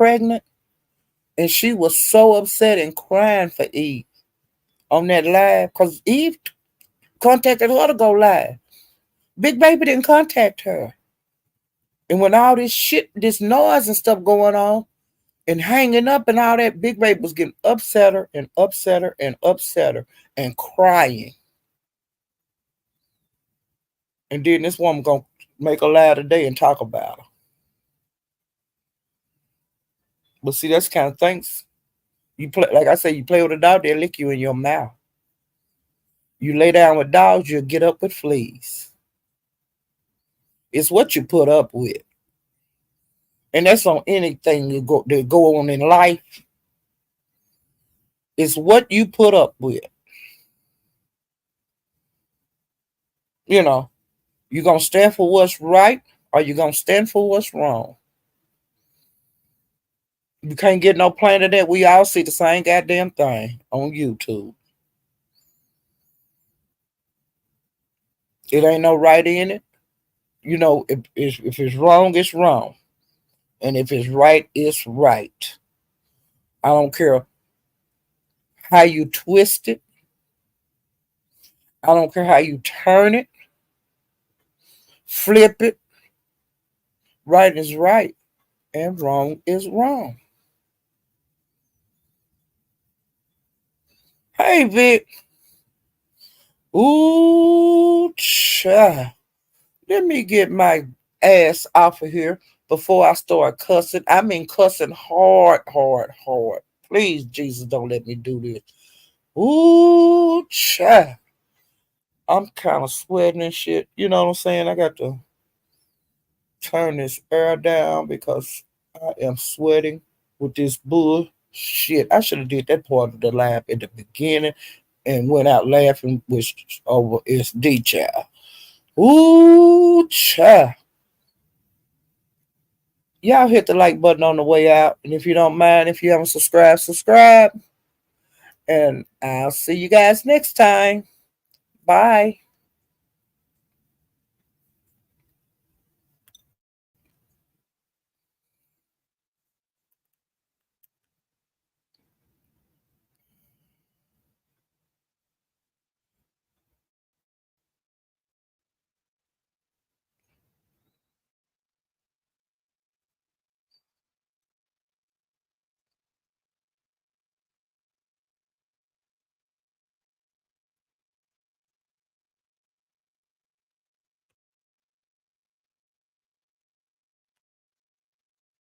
and she was so upset and crying for Eve on that live because Eve contacted her to go live. Big Baby didn't contact her. And when all this shit, this noise and stuff going on and hanging up and all that, Big Baby was getting upsetter and upsetter and upsetter and crying. And then this woman gonna make a live today and talk about her. But see, that's kind of things you play. Like I say, you play with a dog, they'll lick you in your mouth. You lay down with dogs, you'll get up with fleas. It's what you put up with. And that's on anything that go on in life. It's what you put up with. You know, you gonna stand for what's right or you gonna stand for what's wrong. You can't get no plan of that. We all see the same goddamn thing on YouTube. It ain't no right in it. You know, if it's wrong, it's wrong. And if it's right, it's right. I don't care how you twist it. I don't care how you turn it, flip it. Right is right and wrong is wrong. Hey, Vic. Ooh, cha. Let me get my ass off of here before I start cussing. I mean, cussing hard, hard, hard. Please, Jesus, don't let me do this. Ooh, cha. I'm kind of sweating and shit. You know what I'm saying? I got to turn this air down because I am sweating with this bullshit. I should have did that part of the laugh at the beginning and went out laughing with over SD child. Ooh, child. Y'all hit the like button on the way out. And if you don't mind, if you haven't subscribed, subscribe. And I'll see you guys next time. Bye.